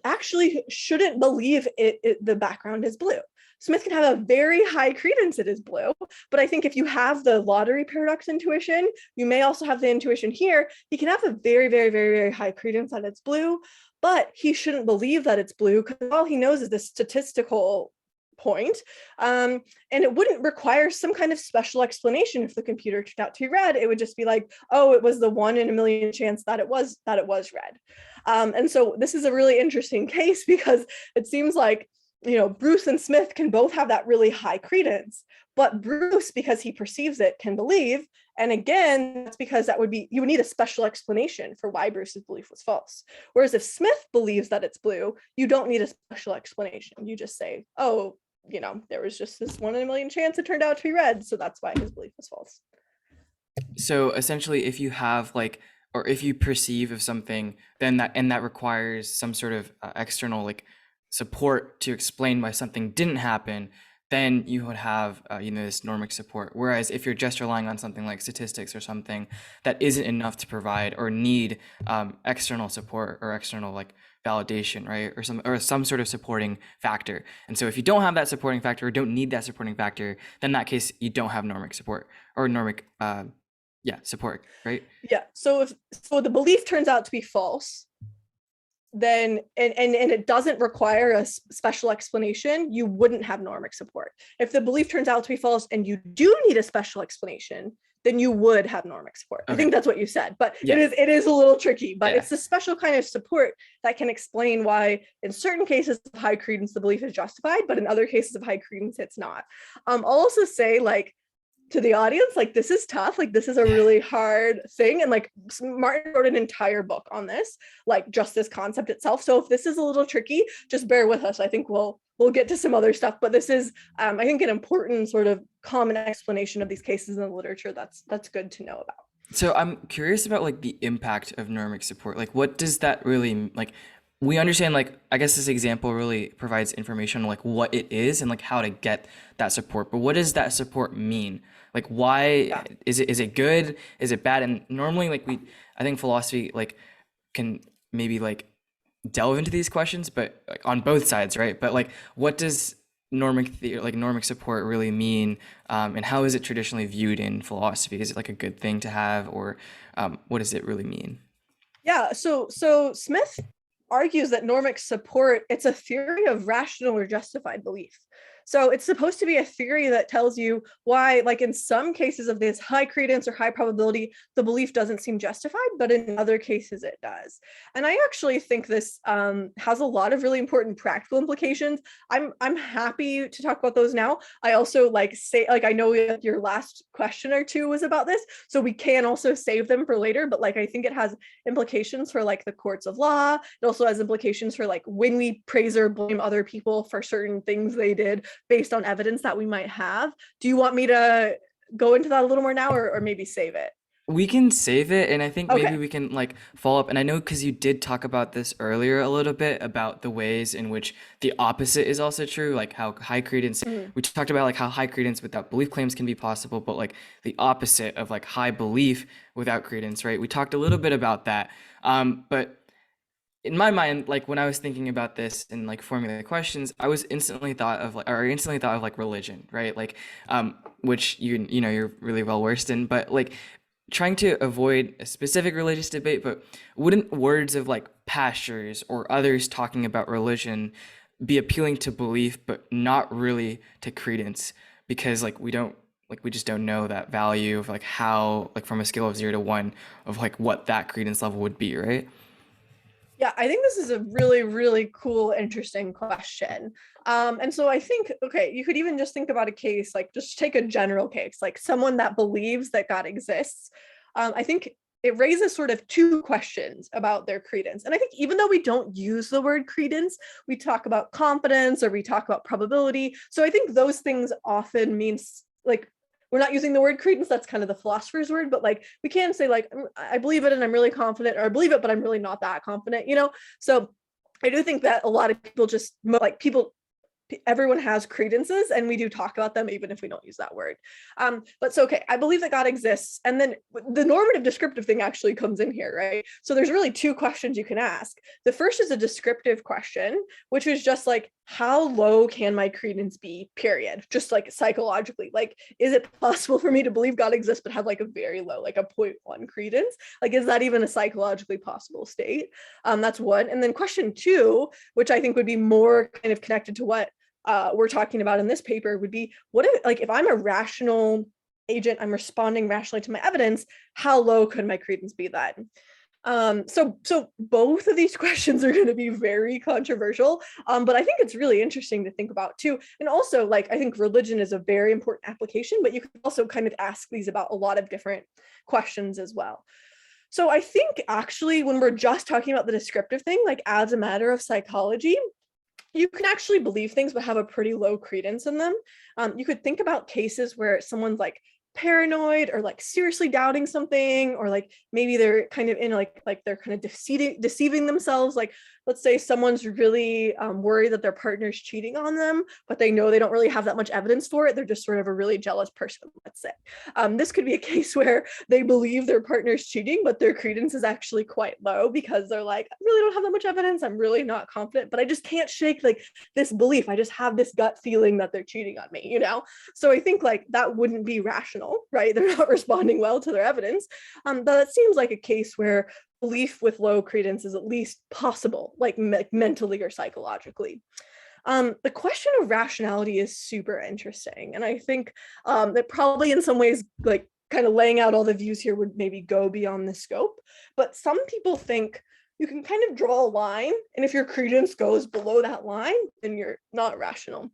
actually shouldn't believe the background is blue. Smith can have a very high credence it is blue, but I think if you have the lottery paradox intuition, you may also have the intuition here. He can have a very, very, very, very high credence that it's blue, but he shouldn't believe that it's blue because all he knows is the statistical point. And it wouldn't require some kind of special explanation if the computer turned out to be red. It would just be like, oh, it was the 1 in a million chance that it was red. And so this is a really interesting case because it seems like, you know, Bruce and Smith can both have that really high credence, but Bruce, because he perceives it, can believe. And again, that's because that would be, you would need a special explanation for why Bruce's belief was false. Whereas if Smith believes that it's blue, you don't need a special explanation. You just say, oh, you know, there was just this 1 in a million chance it turned out to be red, so that's why his belief was false. So essentially, if you have like, or if you perceive of something, then that requires some sort of external like support to explain why something didn't happen, then you would have this normic support. Whereas if you're just relying on something like statistics or something that isn't enough to provide or need external support or external like validation, right, or some sort of supporting factor. And so if you don't have that supporting factor or don't need that supporting factor, then in that case you don't have normic support or normic support, right? Yeah. So if the belief turns out to be false, then and it doesn't require a special explanation, you wouldn't have normic support. If the belief turns out to be false and you do need a special explanation, then you would have normic support. Okay. I think that's what you said, but yeah. It is a little tricky, but it's a special kind of support that can explain why in certain cases of high credence the belief is justified, but in other cases of high credence it's not. I'll also say, like, to the audience, like, this is tough, like this is a really hard thing, and like Martin wrote an entire book on this, like just this concept itself. So if this is a little tricky, just bear with us. I think we'll get to some other stuff, but this is I think an important sort of common explanation of these cases in the literature that's good to know about. So I'm curious about like the impact of normic support. Like, what does that really, like, we understand, like, I guess this example really provides information on like what it is and like how to get that support, but what does that support mean? Like, why is it good? Is it bad? And normally, like, I think philosophy like can maybe like delve into these questions, but like on both sides, right? But like, what does normic support really mean, and how is it traditionally viewed in philosophy? Is it like a good thing to have, or what does it really mean? Yeah. So Smith argues that normic support, it's a theory of rational or justified belief. So it's supposed to be a theory that tells you why, like in some cases of this high credence or high probability, the belief doesn't seem justified, but in other cases it does. And I actually think this has a lot of really important practical implications. I'm happy to talk about those now. I also I know your last question or two was about this, so we can also save them for later, but like I think it has implications for like the courts of law. It also has implications for like when we praise or blame other people for certain things they did based on evidence that we might have. Do you want me to go into that a little more now, or maybe save it? We can save it, and I think maybe we can like follow up. And I know because you did talk about this earlier a little bit about the ways in which the opposite is also true, like how high credence, we talked about like how high credence without belief claims can be possible, but like the opposite of like high belief without credence, right? We talked a little bit about that. But in my mind, like when I was thinking about this and like formulating the questions, I instantly thought of like religion, right? Like, which you're really well versed in, but like trying to avoid a specific religious debate, but wouldn't words of like pastors or others talking about religion be appealing to belief, but not really to credence? Because like we just don't know that value of like how, like from a scale of 0 to 1, of like what that credence level would be, right? Yeah, I think this is a really, really cool, interesting question. And so I think, okay, you could even just think about a case, like just take a general case, like someone that believes that God exists. I think it raises sort of two questions about their credence. And I think even though we don't use the word credence, we talk about confidence or we talk about probability. So I think those things often means like we're not using the word credence, that's kind of the philosopher's word, but like we can say like I believe it and I'm really confident, or I believe it but I'm really not that confident, you know. So I do think that a lot of people just like people, everyone has credences and we do talk about them even if we don't use that word. But so, okay, I believe that God exists. And then the normative descriptive thing actually comes in here, right? So there's really two questions you can ask. The first is a descriptive question, which is just like, how low can my credence be, period? Just like psychologically, like, is it possible for me to believe God exists but have like a very low, like a 0.1 credence? Like, is that even a psychologically possible state? That's one. And then question two, which I think would be more kind of connected to what we're talking about in this paper, would be what if, like, if I'm a rational agent, I'm responding rationally to my evidence, how low could my credence be then? So both of these questions are going to be very controversial, but I think it's really interesting to think about too. And also, like, I think religion is a very important application, but you can also kind of ask these about a lot of different questions as well. So I think actually when we're just talking about the descriptive thing, like as a matter of psychology, you can actually believe things but have a pretty low credence in them. You could think about cases where someone's like paranoid or like seriously doubting something, or like maybe they're kind of in like they're kind of deceiving themselves. Like let's say someone's really worried that their partner's cheating on them, but they know they don't really have that much evidence for it. They're just sort of a really jealous person, let's say. This could be a case where they believe their partner's cheating, but their credence is actually quite low because they're like, I really don't have that much evidence. I'm really not confident, but I just can't shake like this belief. I just have this gut feeling that they're cheating on me, you know? So I think like that wouldn't be rational, right? They're not responding well to their evidence. But it seems like a case where belief with low credence is at least possible, like mentally or psychologically. The question of rationality is super interesting. And I think that probably in some ways, like kind of laying out all the views here would maybe go beyond the scope. But some people think you can kind of draw a line, and if your credence goes below that line, then you're not rational.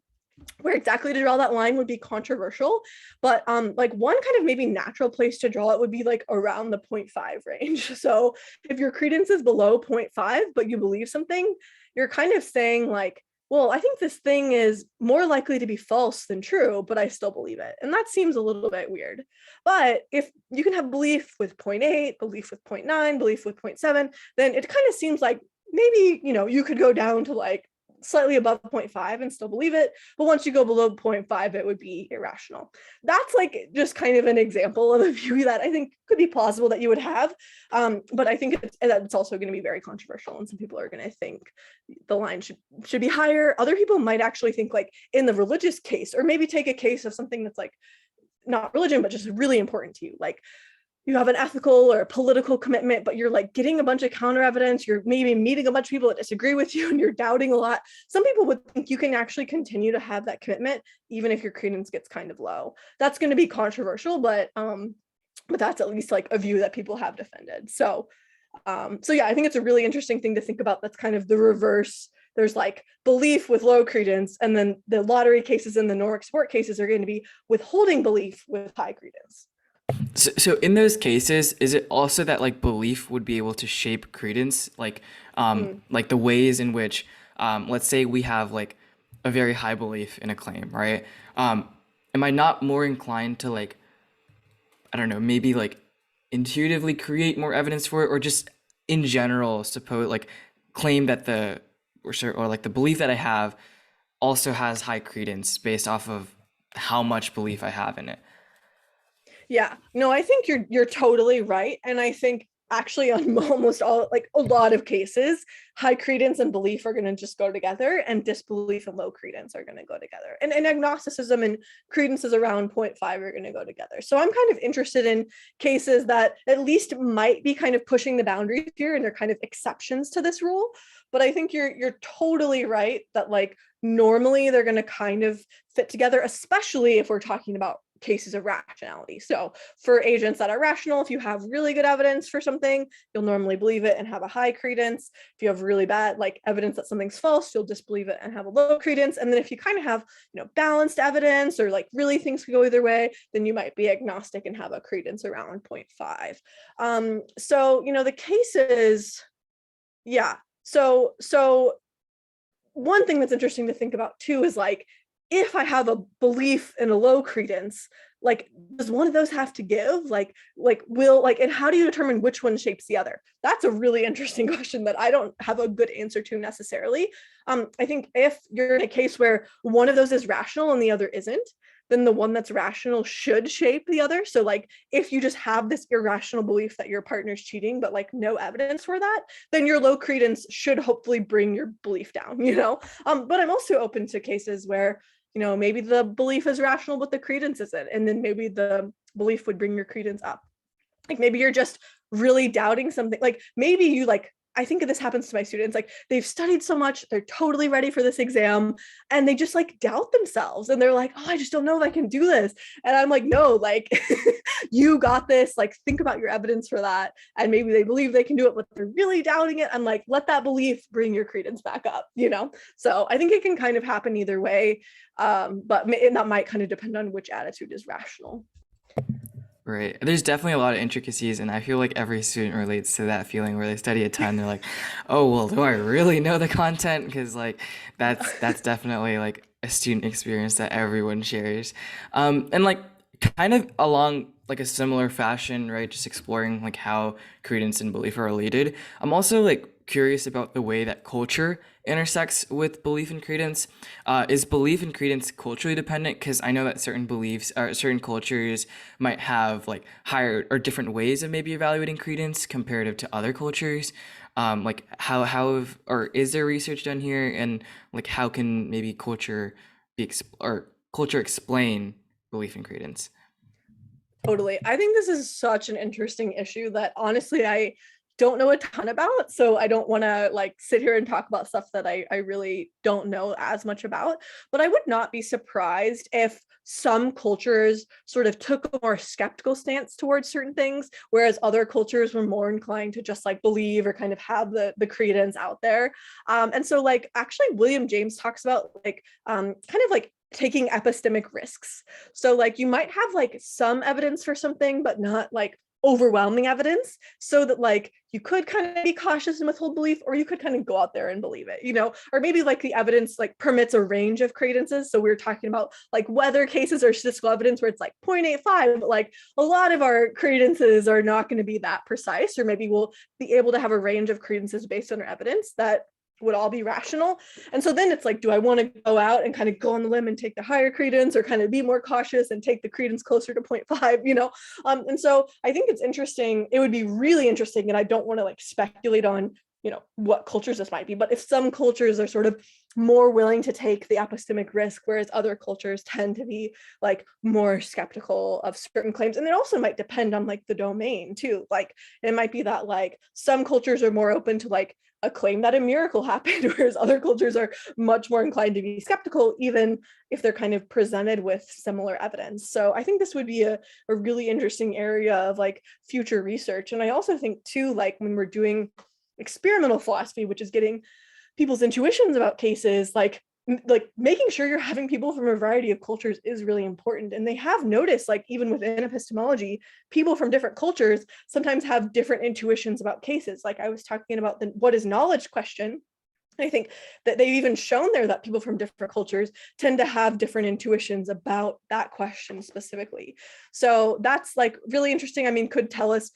Where exactly to draw that line would be controversial, but like one kind of maybe natural place to draw it would be like around the 0.5 range. So if your credence is below 0.5 but you believe something, you're kind of saying like, well, I think this thing is more likely to be false than true, but I still believe it. And that seems a little bit weird. But if you can have belief with 0.8, belief with 0.9, belief with 0.7, then it kind of seems like maybe, you know, you could go down to like slightly above 0.5 and still believe it, but once you go below 0.5 it would be irrational. That's like just kind of an example of a view that I think could be plausible that you would have, but I think it's also going to be very controversial, and some people are going to think the line should be higher. Other people might actually think like in the religious case, or maybe take a case of something that's like not religion but just really important to you, like you have an ethical or a political commitment, but you're like getting a bunch of counter evidence, you're maybe meeting a bunch of people that disagree with you and you're doubting a lot. Some people would think you can actually continue to have that commitment even if your credence gets kind of low. That's going to be controversial, but that's at least like a view that people have defended. So yeah, I think it's a really interesting thing to think about. That's kind of the reverse. There's like belief with low credence, and then the lottery cases and the Normic support cases are going to be withholding belief with high credence. So in those cases, is it also that like belief would be able to shape credence, like the ways in which, let's say we have like a very high belief in a claim, right? Am I not more inclined to like, I don't know, maybe like intuitively create more evidence for it, or just in general suppose like claim that or like the belief that I have also has high credence based off of how much belief I have in it? Yeah, no, I think you're totally right. And I think actually on almost all, like a lot of cases, high credence and belief are going to just go together, and disbelief and low credence are going to go together. And agnosticism and credences around 0.5 are going to go together. So I'm kind of interested in cases that at least might be kind of pushing the boundaries here, and they're kind of exceptions to this rule. But I think you're totally right that like normally they're going to kind of fit together, especially if we're talking about cases of rationality. So for agents that are rational, if you have really good evidence for something, you'll normally believe it and have a high credence. If you have really bad like evidence that something's false, you'll disbelieve it and have a low credence. And then if you kind of have, balanced evidence, or like really things could go either way, then you might be agnostic and have a credence around 0.5. So the cases, yeah. So one thing that's interesting to think about too is like, if I have a belief in a low credence, like, does one of those have to give? And how do you determine which one shapes the other? That's a really interesting question that I don't have a good answer to necessarily. I think if you're in a case where one of those is rational and the other isn't, then the one that's rational should shape the other. So like, if you just have this irrational belief that your partner's cheating, but like no evidence for that, then your low credence should hopefully bring your belief down, But I'm also open to cases where, maybe the belief is rational, but the credence isn't. And then maybe the belief would bring your credence up. Like maybe you're just really doubting something. Like maybe you I think this happens to my students, like they've studied so much, they're totally ready for this exam, and they just like doubt themselves. And they're like, oh, I just don't know if I can do this. And I'm like, no, like you got this, like think about your evidence for that. And maybe they believe they can do it, but they're really doubting it. I'm like, let that belief bring your credence back up, So I think it can kind of happen either way. But that might kind of depend on which attitude is rational. Right. There's definitely a lot of intricacies, and I feel like every student relates to that feeling where they study a ton. They're like, "Oh, well, do I really know the content?" Because like that's definitely like a student experience that everyone shares. And like kind of along like a similar fashion, right? Just exploring like how credence and belief are related. I'm also like curious about the way that culture intersects with belief and credence. Is belief and credence culturally dependent? Because I know that certain beliefs or certain cultures might have like higher or different ways of maybe evaluating credence comparative to other cultures. Like or is there research done here, and like how can maybe culture explain belief and credence? Totally. I think this is such an interesting issue that honestly I don't know a ton about. So I don't want to like sit here and talk about stuff that I really don't know as much about. But I would not be surprised if some cultures sort of took a more skeptical stance towards certain things, whereas other cultures were more inclined to just like believe or kind of have the credence out there. And so like actually William James talks about like kind of like taking epistemic risks. So like you might have like some evidence for something, but not like overwhelming evidence, so that like you could kind of be cautious and withhold belief, or you could kind of go out there and believe it, or maybe like the evidence like permits a range of credences. So we were talking about like whether cases are statistical evidence where it's like 0.85, but like a lot of our credences are not going to be that precise, or maybe we'll be able to have a range of credences based on our evidence that would all be rational. And so then it's like, do I want to go out and kind of go on the limb and take the higher credence, or kind of be more cautious and take the credence closer to 0.5, and so I think it's interesting. It would be really interesting, and I don't want to like speculate on, what cultures this might be, but if some cultures are sort of more willing to take the epistemic risk, whereas other cultures tend to be like more skeptical of certain claims. And it also might depend on like the domain too. Like it might be that like some cultures are more open to like a claim that a miracle happened, whereas other cultures are much more inclined to be skeptical, even if they're kind of presented with similar evidence. So I think this would be a really interesting area of like future research. And I also think too, like when we're doing experimental philosophy, which is getting people's intuitions about cases, like making sure you're having people from a variety of cultures is really important. And they have noticed, like even within epistemology, people from different cultures sometimes have different intuitions about cases. Like I was talking about the what is knowledge question. I think that they've even shown there that people from different cultures tend to have different intuitions about that question specifically. So that's like really interesting. I mean, could tell us,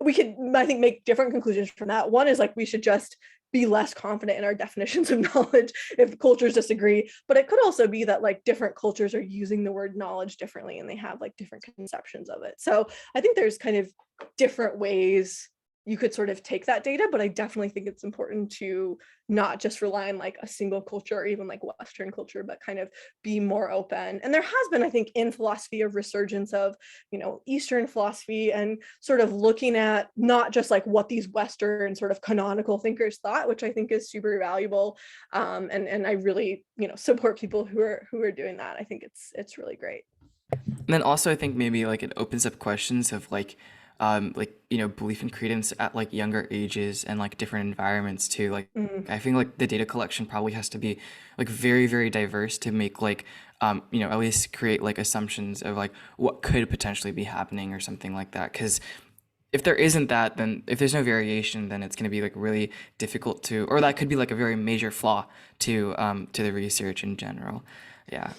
we could, I think, make different conclusions from that. One is like we should just be less confident in our definitions of knowledge if cultures disagree. But it could also be that like different cultures are using the word knowledge differently, and they have like different conceptions of it. So I think there's kind of different ways you could sort of take that data, but I definitely think it's important to not just rely on like a single culture or even like Western culture, but kind of be more open. And there has been, I think, in philosophy, a resurgence of, Eastern philosophy and sort of looking at not just like what these Western sort of canonical thinkers thought, which I think is super valuable. And I really, support people who are doing that. I think it's really great. And then also I think maybe like it opens up questions of belief in credence at like younger ages and like different environments too. Like I think like the data collection probably has to be like very, very diverse to make like at least create like assumptions of like what could potentially be happening or something like that. Because if there isn't that, then if there's no variation, then it's going to be like really difficult to, or that could be like a very major flaw to the research in general. Yeah.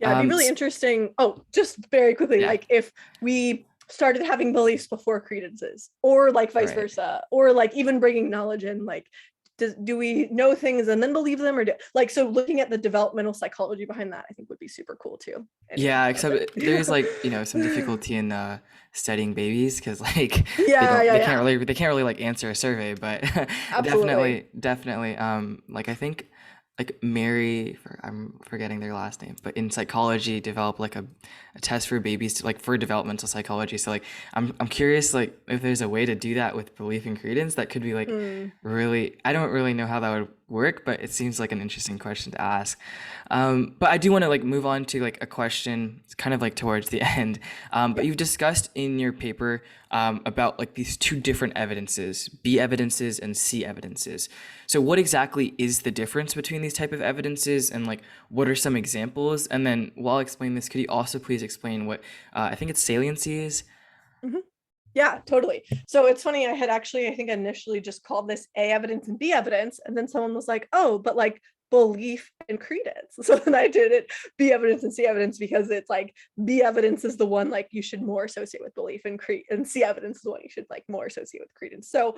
Yeah, it'd be really interesting. Oh, just very quickly, Yeah. like if we started having beliefs before credences, or like vice Right. versa, or like even bringing knowledge in, like do we know things and then believe them, or so looking at the developmental psychology behind that, I think would be super cool too. Anyway, Yeah, that's except there's it. like, some difficulty in studying babies because like Yeah. they can't really like answer a survey, but Absolutely. definitely like I think like I'm forgetting their last name, but in psychology developed like a test for babies to, like for developmental psychology. So like I'm curious like if there's a way to do that with belief in credence that could be like Hmm. really, I don't really know how that would work, but it seems like an interesting question to ask. But I do want to like move on to like a question, it's kind of like towards the end. But Yeah. you've discussed in your paper about like these two different evidences, B evidences and C evidences. So what exactly is the difference between these type of evidences, and like what are some examples? And then while explaining this, could you also please explain what I think it's saliency is? Mhm. Yeah, totally. So it's funny, I think initially just called this A evidence and B evidence, and then someone was like, oh, but like belief and credence. So then I did it B evidence and C evidence, because it's like B evidence is the one like you should more associate with belief, and C evidence is the one you should like more associate with credence. So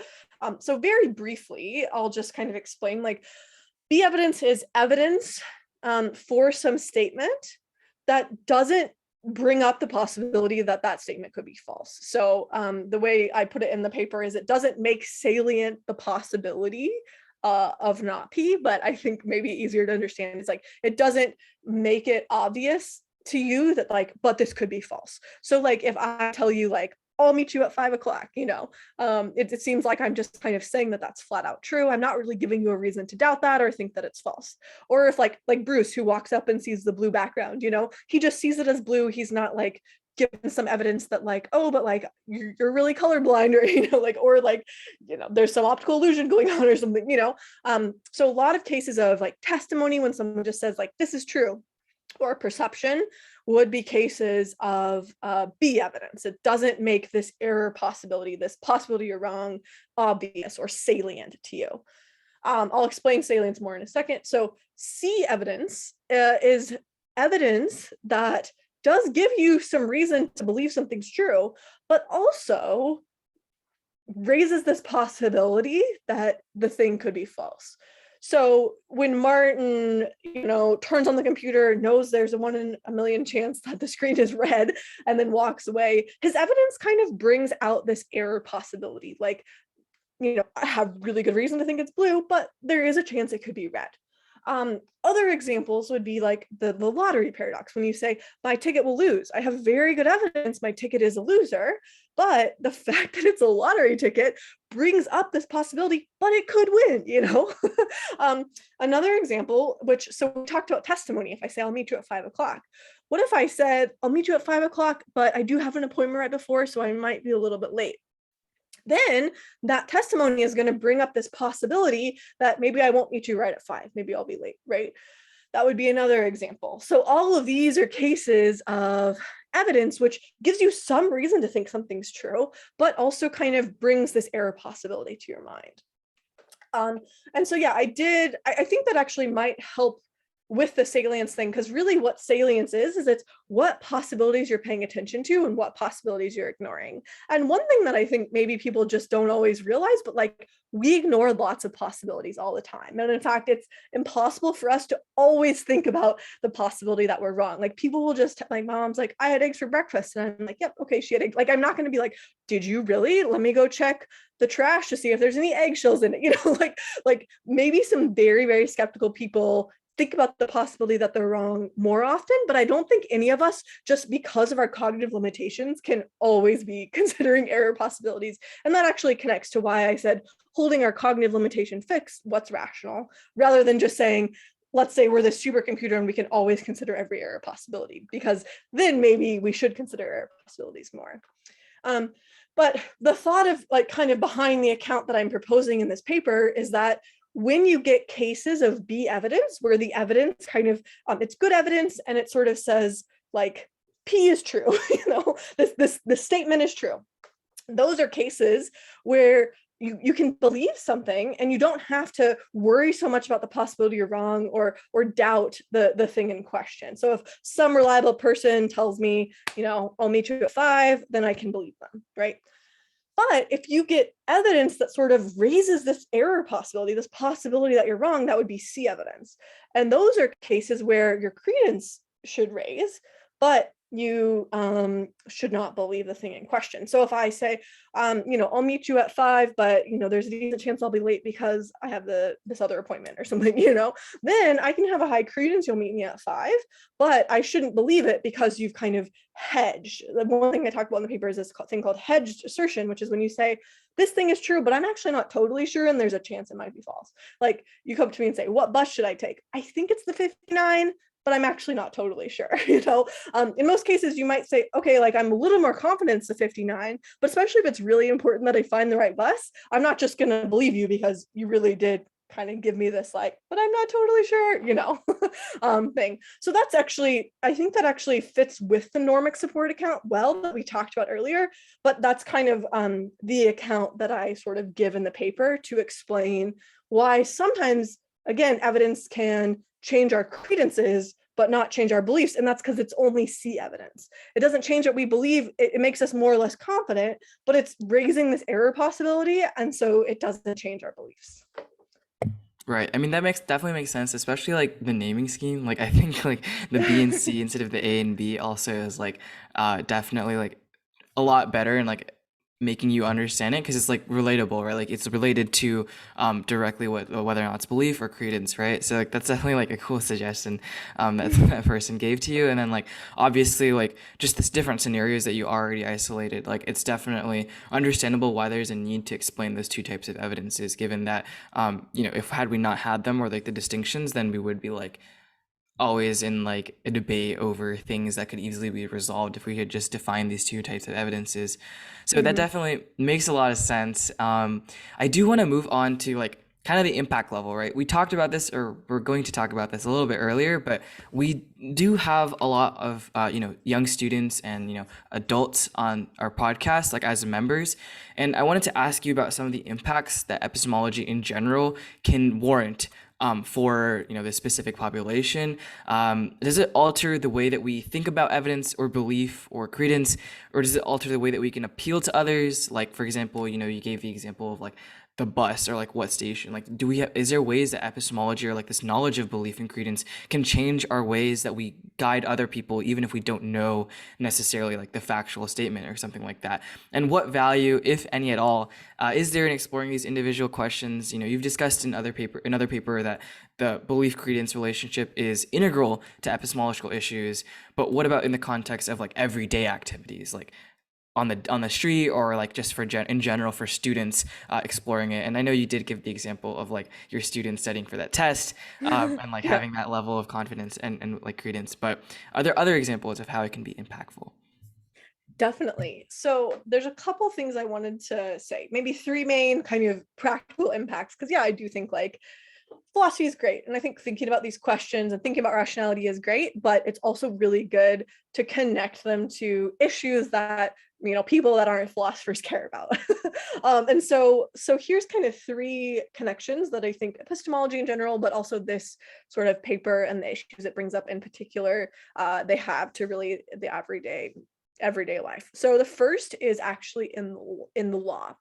very briefly, I'll just kind of explain like B evidence is evidence for some statement that doesn't bring up the possibility that that statement could be false. So the way I put it in the paper is it doesn't make salient the possibility of not P, but I think maybe easier to understand is like it doesn't make it obvious to you that like, but this could be false. So like if I tell you like, I'll meet you at 5 o'clock, it seems like I'm just kind of saying that that's flat out true. I'm not really giving you a reason to doubt that or think that it's false. Or if like Bruce, who walks up and sees the blue background, he just sees it as blue. He's not like given some evidence that like, oh, but like you're really colorblind, or there's some optical illusion going on or something. So a lot of cases of like testimony, when someone just says like this is true, or perception, would be cases of B evidence. It doesn't make this possibility you're wrong, obvious or salient to you. I'll explain salience more in a second. So C evidence is evidence that does give you some reason to believe something's true, but also raises this possibility that the thing could be false. So when Martin, turns on the computer, knows there's a 1 in a million chance that the screen is red, and then walks away, his evidence kind of brings out this error possibility. Like, I have really good reason to think it's blue, but there is a chance it could be red. Other examples would be like the lottery paradox. When you say, my ticket will lose, I have very good evidence my ticket is a loser, but the fact that it's a lottery ticket brings up this possibility, but it could win. Another example, so we talked about testimony. If I say, I'll meet you at 5 o'clock, what if I said, I'll meet you at 5 o'clock, but I do have an appointment right before, so I might be a little bit late? Then that testimony is going to bring up this possibility that maybe I won't meet you right at 5. Maybe I'll be late, right? That would be another example. So all of these are cases of evidence which gives you some reason to think something's true, but also kind of brings this error possibility to your mind. And so, yeah, I think that actually might help with the salience thing, because really what salience is it's what possibilities you're paying attention to and what possibilities you're ignoring. And one thing that I think maybe people just don't always realize, but like we ignore lots of possibilities all the time. And in fact, it's impossible for us to always think about the possibility that we're wrong. Like people will just, like my mom's like, I had eggs for breakfast. And I'm like, yep, okay, she had eggs. Like, I'm not going to be like, did you really? Let me go check the trash to see if there's any eggshells in it. You know, like maybe some very, very skeptical people think about the possibility that they're wrong more often, but I don't think any of us, just because of our cognitive limitations, can always be considering error possibilities. And that actually connects to why I said holding our cognitive limitation fixed, what's rational, rather than just saying, let's say we're the supercomputer and we can always consider every error possibility, because then maybe we should consider error possibilities more. But the thought of like kind of behind the account that I'm proposing in this paper is that when you get cases of B evidence, where the evidence kind of, it's good evidence and it sort of says like, P is true, you know, this statement is true. Those are cases where you can believe something and you don't have to worry so much about the possibility you're wrong or doubt the thing in question. So if some reliable person tells me, you know, I'll meet you at 5, then I can believe them, right? But if you get evidence that sort of raises this error possibility, this possibility that you're wrong, that would be C evidence. And those are cases where your credence should raise, but you should not believe the thing in question. So if I say, you know, I'll meet you at 5, but, you know, there's a decent chance I'll be late because I have this other appointment or something, you know, then I can have a high credence you'll meet me at 5, but I shouldn't believe it because you've kind of hedged. The one thing I talk about in the paper is this thing called hedged assertion, which is when you say, this thing is true, but I'm actually not totally sure, and there's a chance it might be false. Like you come to me and say, what bus should I take? I think it's the 59, but I'm actually not totally sure, you know? In most cases, you might say, okay, like I'm a little more confident it's the 59, but especially if it's really important that I find the right bus, I'm not just gonna believe you because you really did kind of give me this like, but I'm not totally sure, you know, thing. So that's actually, I think that actually fits with the Normic support account well that we talked about earlier, but that's kind of the account that I sort of give in the paper to explain why sometimes, again, evidence can change our credences, but not change our beliefs. And that's because it's only C evidence. It doesn't change what we believe. It makes us more or less confident, but it's raising this error possibility. And so it doesn't change our beliefs. Right. I mean, that definitely makes sense, especially like the naming scheme. Like I think like the B and C instead of the A and B also is like definitely like a lot better and like making you understand it because it's like relatable, right? Like it's related to directly whether or not it's belief or credence, right? So like that's definitely like a cool suggestion that that person gave to you. And then like obviously like just this different scenarios that you already isolated, like it's definitely understandable why there's a need to explain those two types of evidences, given that you know, if had we not had them or like the distinctions, then we would be like always in like a debate over things that could easily be resolved if we could just define these two types of evidences. So that definitely makes a lot of sense. I do want to move on to like kind of the impact level, right? We talked about this, or we're going to talk about this a little bit earlier, but we do have a lot of you know, young students and, you know, adults on our podcast, like as members. And I wanted to ask you about some of the impacts that epistemology in general can warrant for, you know, this specific population. Does it alter the way that we think about evidence or belief or credence, or does it alter the way that we can appeal to others? Like, for example, you know, you gave the example of like the bus or like what station. Like, do we have, is there ways that epistemology or like this knowledge of belief and credence can change our ways that we guide other people, even if we don't know necessarily like the factual statement or something like that? And what value, if any at all, is there in exploring these individual questions? You know, you've discussed in another paper that the belief credence relationship is integral to epistemological issues, but what about in the context of like everyday activities, like on the street or like just for in general for students exploring it? And I know you did give the example of like your students studying for that test and like Yeah. having that level of confidence and like credence, but are there other examples of how it can be impactful? Definitely. So there's a couple things I wanted to say, maybe 3 main kind of practical impacts. Because yeah, I do think like philosophy is great. And I think thinking about these questions and thinking about rationality is great, but it's also really good to connect them to issues that, people that aren't philosophers care about. And so here's kind of three connections that I think epistemology in general, but also this sort of paper and the issues it brings up in particular, they have to really the everyday life. So the first is actually in the law,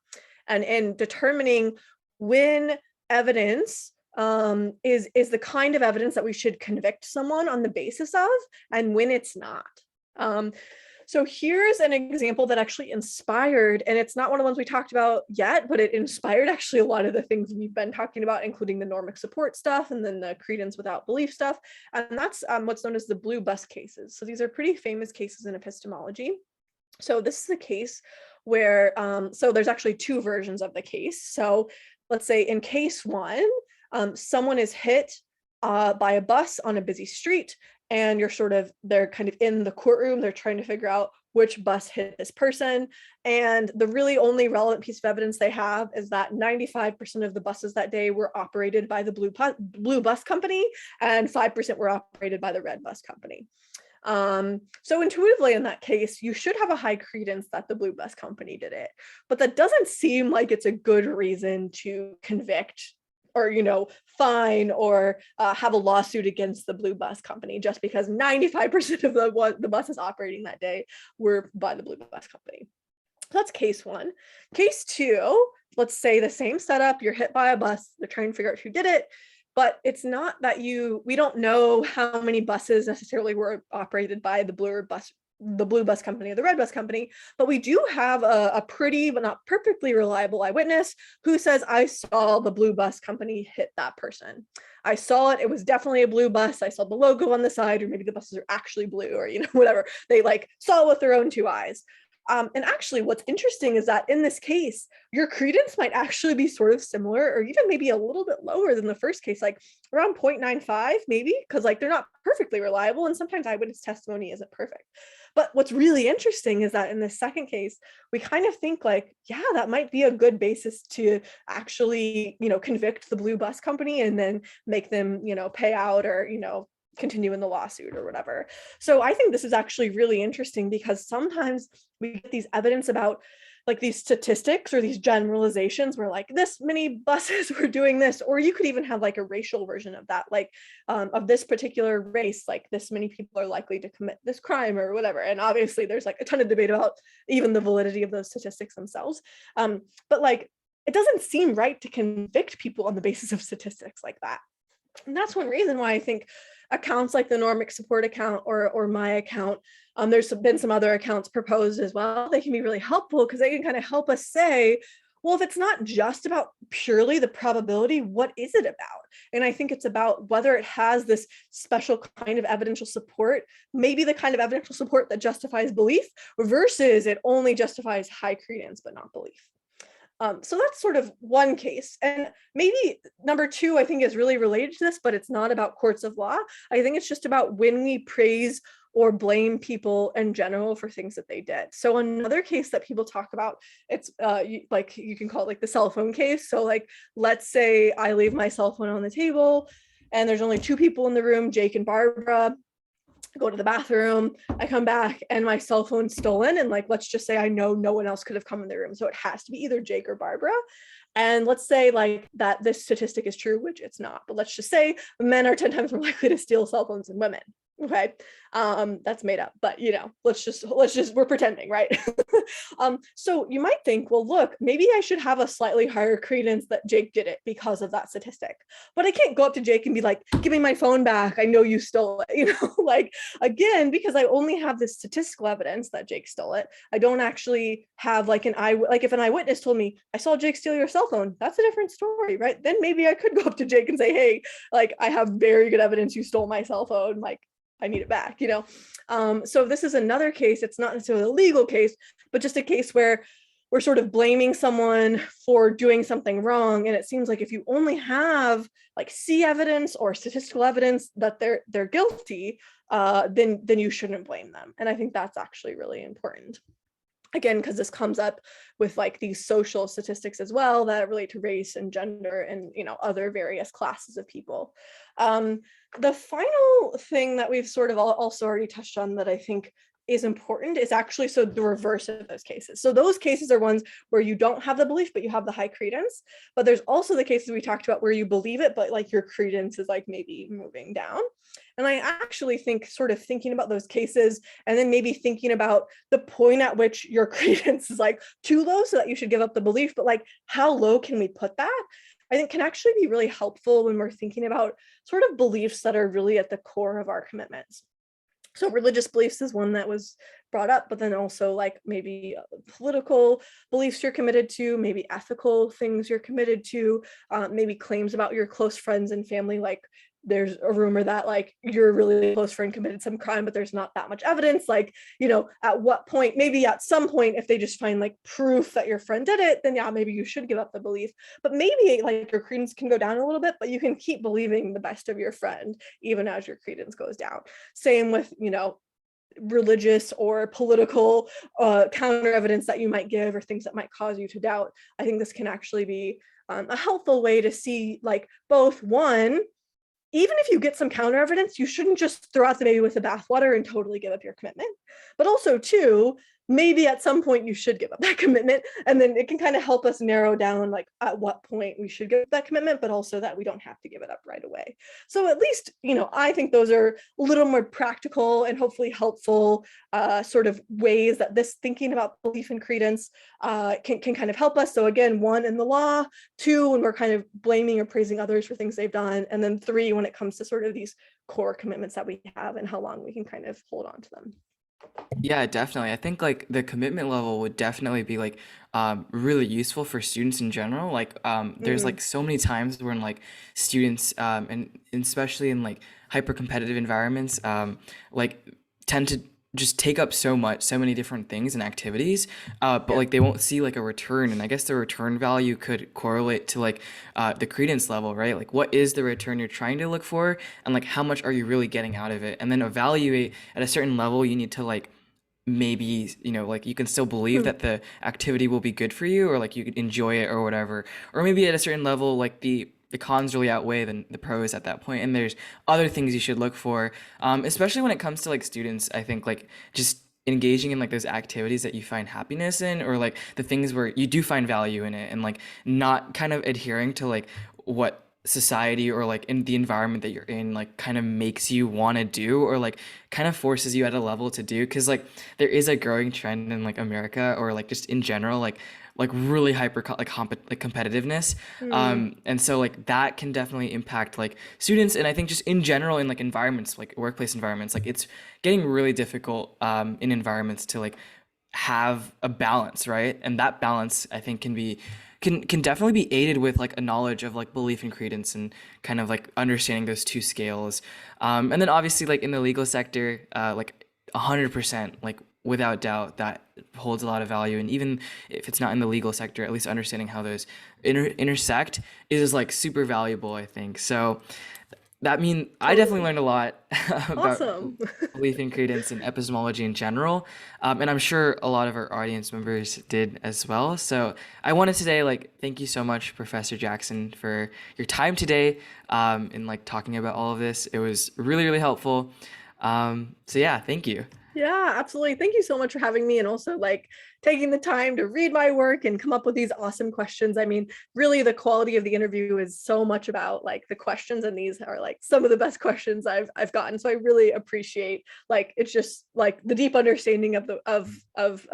and in determining when evidence is the kind of evidence that we should convict someone on the basis of, and when it's not. So here's an example that actually inspired, and it's not one of the ones we talked about yet, but it inspired actually a lot of the things we've been talking about, including the Normic support stuff and then the credence without belief stuff. And that's what's known as the blue bus cases. So these are pretty famous cases in epistemology. So this is a case where, so there's actually two versions of the case. So let's say in case one, someone is hit by a bus on a busy street, and they're kind of in the courtroom, they're trying to figure out which bus hit this person. And the really only relevant piece of evidence they have is that 95% of the buses that day were operated by the blue bus company, and 5% were operated by the red bus company. So intuitively in that case, you should have a high credence that the blue bus company did it, but that doesn't seem like it's a good reason to convict or, fine or have a lawsuit against the blue bus company just because 95% of the buses operating that day were by the blue bus company. So that's case one. Case two, let's say the same setup, you're hit by a bus, they're trying to figure out who did it, but it's not that we don't know how many buses necessarily were operated by the blue bus company or the red bus company, but we do have a pretty but not perfectly reliable eyewitness who says, I saw the blue bus company hit that person. I saw it. It was definitely a blue bus. I saw the logo on the side, or maybe the buses are actually blue, or whatever. They saw with their own two eyes. And actually what's interesting is that in this case, your credence might actually be sort of similar, or even maybe a little bit lower than the first case, like around 0.95 maybe, because they're not perfectly reliable, and sometimes eyewitness testimony isn't perfect. But what's really interesting is that in the second case, we kind of think yeah, that might be a good basis to actually, convict the blue bus company and then make them, pay out or, continue in the lawsuit or whatever. So I think this is actually really interesting because sometimes we get these evidence about these statistics or these generalizations where this many buses were doing this, or you could even have a racial version of that, of this particular race, this many people are likely to commit this crime or whatever. And obviously there's a ton of debate about even the validity of those statistics themselves. But it doesn't seem right to convict people on the basis of statistics like that. And that's one reason why I think accounts like the Normic support account or my account, there's been some other accounts proposed as well. They can be really helpful because they can kind of help us say, well, if it's not just about purely the probability, what is it about? And I think it's about whether it has this special kind of evidential support, maybe the kind of evidential support that justifies belief versus it only justifies high credence but not belief. So that's sort of one case. And maybe number two, I think, is really related to this, but it's not about courts of law. I think it's just about when we praise or blame people in general for things that they did. So another case that people talk about, it's you can call it the cell phone case. So let's say I leave my cell phone on the table and there's only two people in the room, Jake and Barbara. Go to the bathroom, I come back and my cell phone's stolen, and let's just say I know no one else could have come in the room, so it has to be either Jake or Barbara. And let's say that this statistic is true, which it's not, but let's just say men are 10 times more likely to steal cell phones than women. Okay, that's made up, but let's just we're pretending, right? So you might think, well, look, maybe I should have a slightly higher credence that Jake did it because of that statistic, but I can't go up to Jake and be like, give me my phone back, I know you stole it. Again, because I only have this statistical evidence that Jake stole it, I don't actually have if an eyewitness told me I saw Jake steal your cell phone, that's a different story, right? Then maybe I could go up to Jake and say, hey, I have very good evidence you stole my cell phone, I need it back, So this is another case. It's not necessarily a legal case, but just a case where we're sort of blaming someone for doing something wrong. And it seems like if you only have C evidence or statistical evidence that they're guilty, then you shouldn't blame them. And I think that's actually really important. again, because this comes up with like these social statistics as well that relate to race and gender and, you know, other various classes of people. The final thing that we've sort of also already touched on that I think is important is actually so the reverse of those cases. So those cases are ones where you don't have the belief, but you have the high credence. But there's also the cases we talked about where you believe it, but like your credence is like maybe moving down. And I actually think sort of thinking about those cases and then maybe thinking about the point at which your credence is like too low so that you should give up the belief, but like how low can we put that? I think can actually be really helpful when we're thinking about sort of beliefs that are really at the core of our commitments. So religious beliefs is one that was brought up, but then also like maybe political beliefs you're committed to, maybe ethical things you're committed to, maybe claims about your close friends and family, like there's a rumor that like your really close friend committed some crime, but there's not that much evidence. Like, you know, at what point, maybe at some point, if they just find like proof that your friend did it, then yeah, maybe you should give up the belief. But maybe like your credence can go down a little bit, but you can keep believing the best of your friend, even as your credence goes down. Same with, you know, religious or political counter evidence that you might give or things that might cause you to doubt. I think this can actually be a helpful way to see like both one, even if you get some counter evidence, you shouldn't just throw out the baby with the bathwater and totally give up your commitment. But also two, maybe at some point you should give up that commitment. And then it can kind of help us narrow down like at what point we should give up that commitment, but also that we don't have to give it up right away. So at least, you know, I think those are a little more practical and hopefully helpful sort of ways that this thinking about belief and credence can kind of help us. So again, one, in the law, two, when we're kind of blaming or praising others for things they've done, and then three, when it comes to sort of these core commitments that we have and how long we can kind of hold on to them. Yeah, definitely. I think like the commitment level would definitely be like really useful for students in general. Like there's like so many times when like students and especially in like hyper competitive environments like tend to just take up so many different things and activities, but Yeah. like they won't see like a return. And I guess the return value could correlate to like the credence level, right? Like what is the return you're trying to look for, and like how much are you really getting out of it? And then evaluate at a certain level. You need to like maybe, you know, like you can still believe Mm. that the activity will be good for you, or like you could enjoy it or whatever, or maybe at a certain level like the cons really outweigh the pros at that point, and there's other things you should look for, especially when it comes to like students. I think like just engaging in like those activities that you find happiness in, or like the things where you do find value in it, and like not kind of adhering to like what society or like in the environment that you're in like kind of makes you want to do, or like kind of forces you at a level to do, because like there is a growing trend in like America, or like just in general, like really hyper like competitiveness, Mm. and so like that can definitely impact like students, and I think just in general in like environments, like workplace environments, like it's getting really difficult in environments to like have a balance, right? And that balance I think can definitely be aided with like a knowledge of like belief and credence, and kind of like understanding those two scales. And then obviously like in the legal sector, like 100%, like without doubt, that holds a lot of value. And even if it's not in the legal sector, at least understanding how those intersect is like super valuable, I think. So I definitely Totally. learned a lot about Awesome. belief in credence and epistemology in general, and I'm sure a lot of our audience members did as well. So I wanted today like thank you so much, Professor Jackson, for your time today, in like talking about all of this. It was really helpful. So yeah, thank you. Yeah, absolutely. Thank you so much for having me and also like taking the time to read my work and come up with these awesome questions. I mean, really the quality of the interview is so much about like the questions, and these are like some of the best questions I've gotten. So I really appreciate like it's just like the deep understanding of the of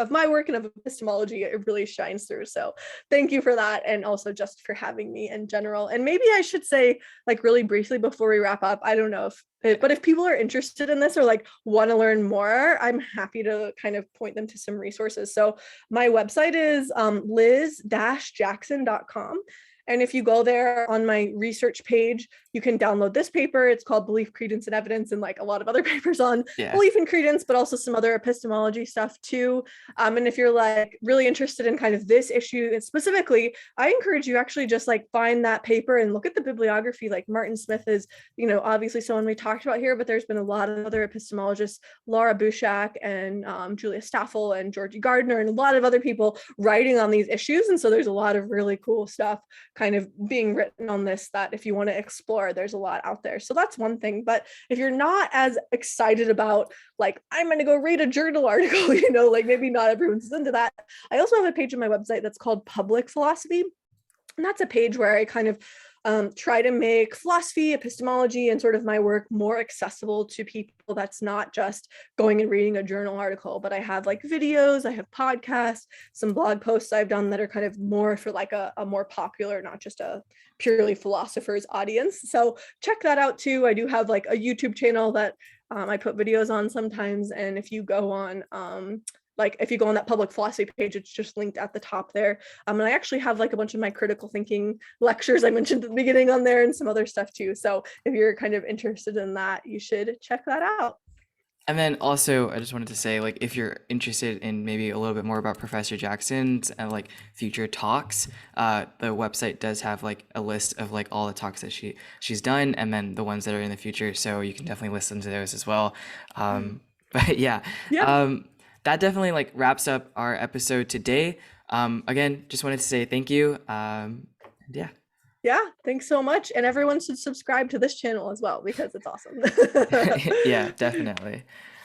my work and of epistemology. It really shines through. So thank you for that, and also just for having me in general. And maybe I should say like really briefly before we wrap up, I don't know if but if people are interested in this or like want to learn more, I'm happy to kind of point them to some resources. So my website is liz-jackson.com. And if you go there on my research page, you can download this paper. It's called Belief, Credence, and Evidence, and like a lot of other papers on Yeah. belief and credence, but also some other epistemology stuff too. And if you're like really interested in kind of this issue specifically, I encourage you actually just like find that paper and look at the bibliography. Like Martin Smith is, you know, obviously someone we talked about here, but there's been a lot of other epistemologists, Laura Bushak and Julia Staffel and Georgie Gardner, and a lot of other people writing on these issues. And so there's a lot of really cool stuff kind of being written on this that if you want to explore, there's a lot out there. So that's one thing. But if you're not as excited about like, I'm going to go read a journal article, you know, like maybe not everyone's into that. I also have a page on my website that's called Public Philosophy. And that's a page where I kind of try to make philosophy, epistemology, and sort of my work more accessible to people. That's not just going and reading a journal article, but I have like videos, I have podcasts, some blog posts I've done that are kind of more for like a more popular, not just a purely philosophers audience. So check that out too. I do have like a YouTube channel that I put videos on sometimes. And if you go on like if you go on that public philosophy page, it's just linked at the top there. And I actually have like a bunch of my critical thinking lectures I mentioned at the beginning on there and some other stuff too. So if you're kind of interested in that, you should check that out. And then also, I just wanted to say, like, if you're interested in maybe a little bit more about Professor Jackson's and like future talks, the website does have like a list of like all the talks that she's done, and then the ones that are in the future. So you can definitely listen to those as well. But yeah, that definitely like wraps up our episode today. Again, just wanted to say thank you. Yeah. Yeah, thanks so much. And everyone should subscribe to this channel as well because it's awesome. Yeah, definitely.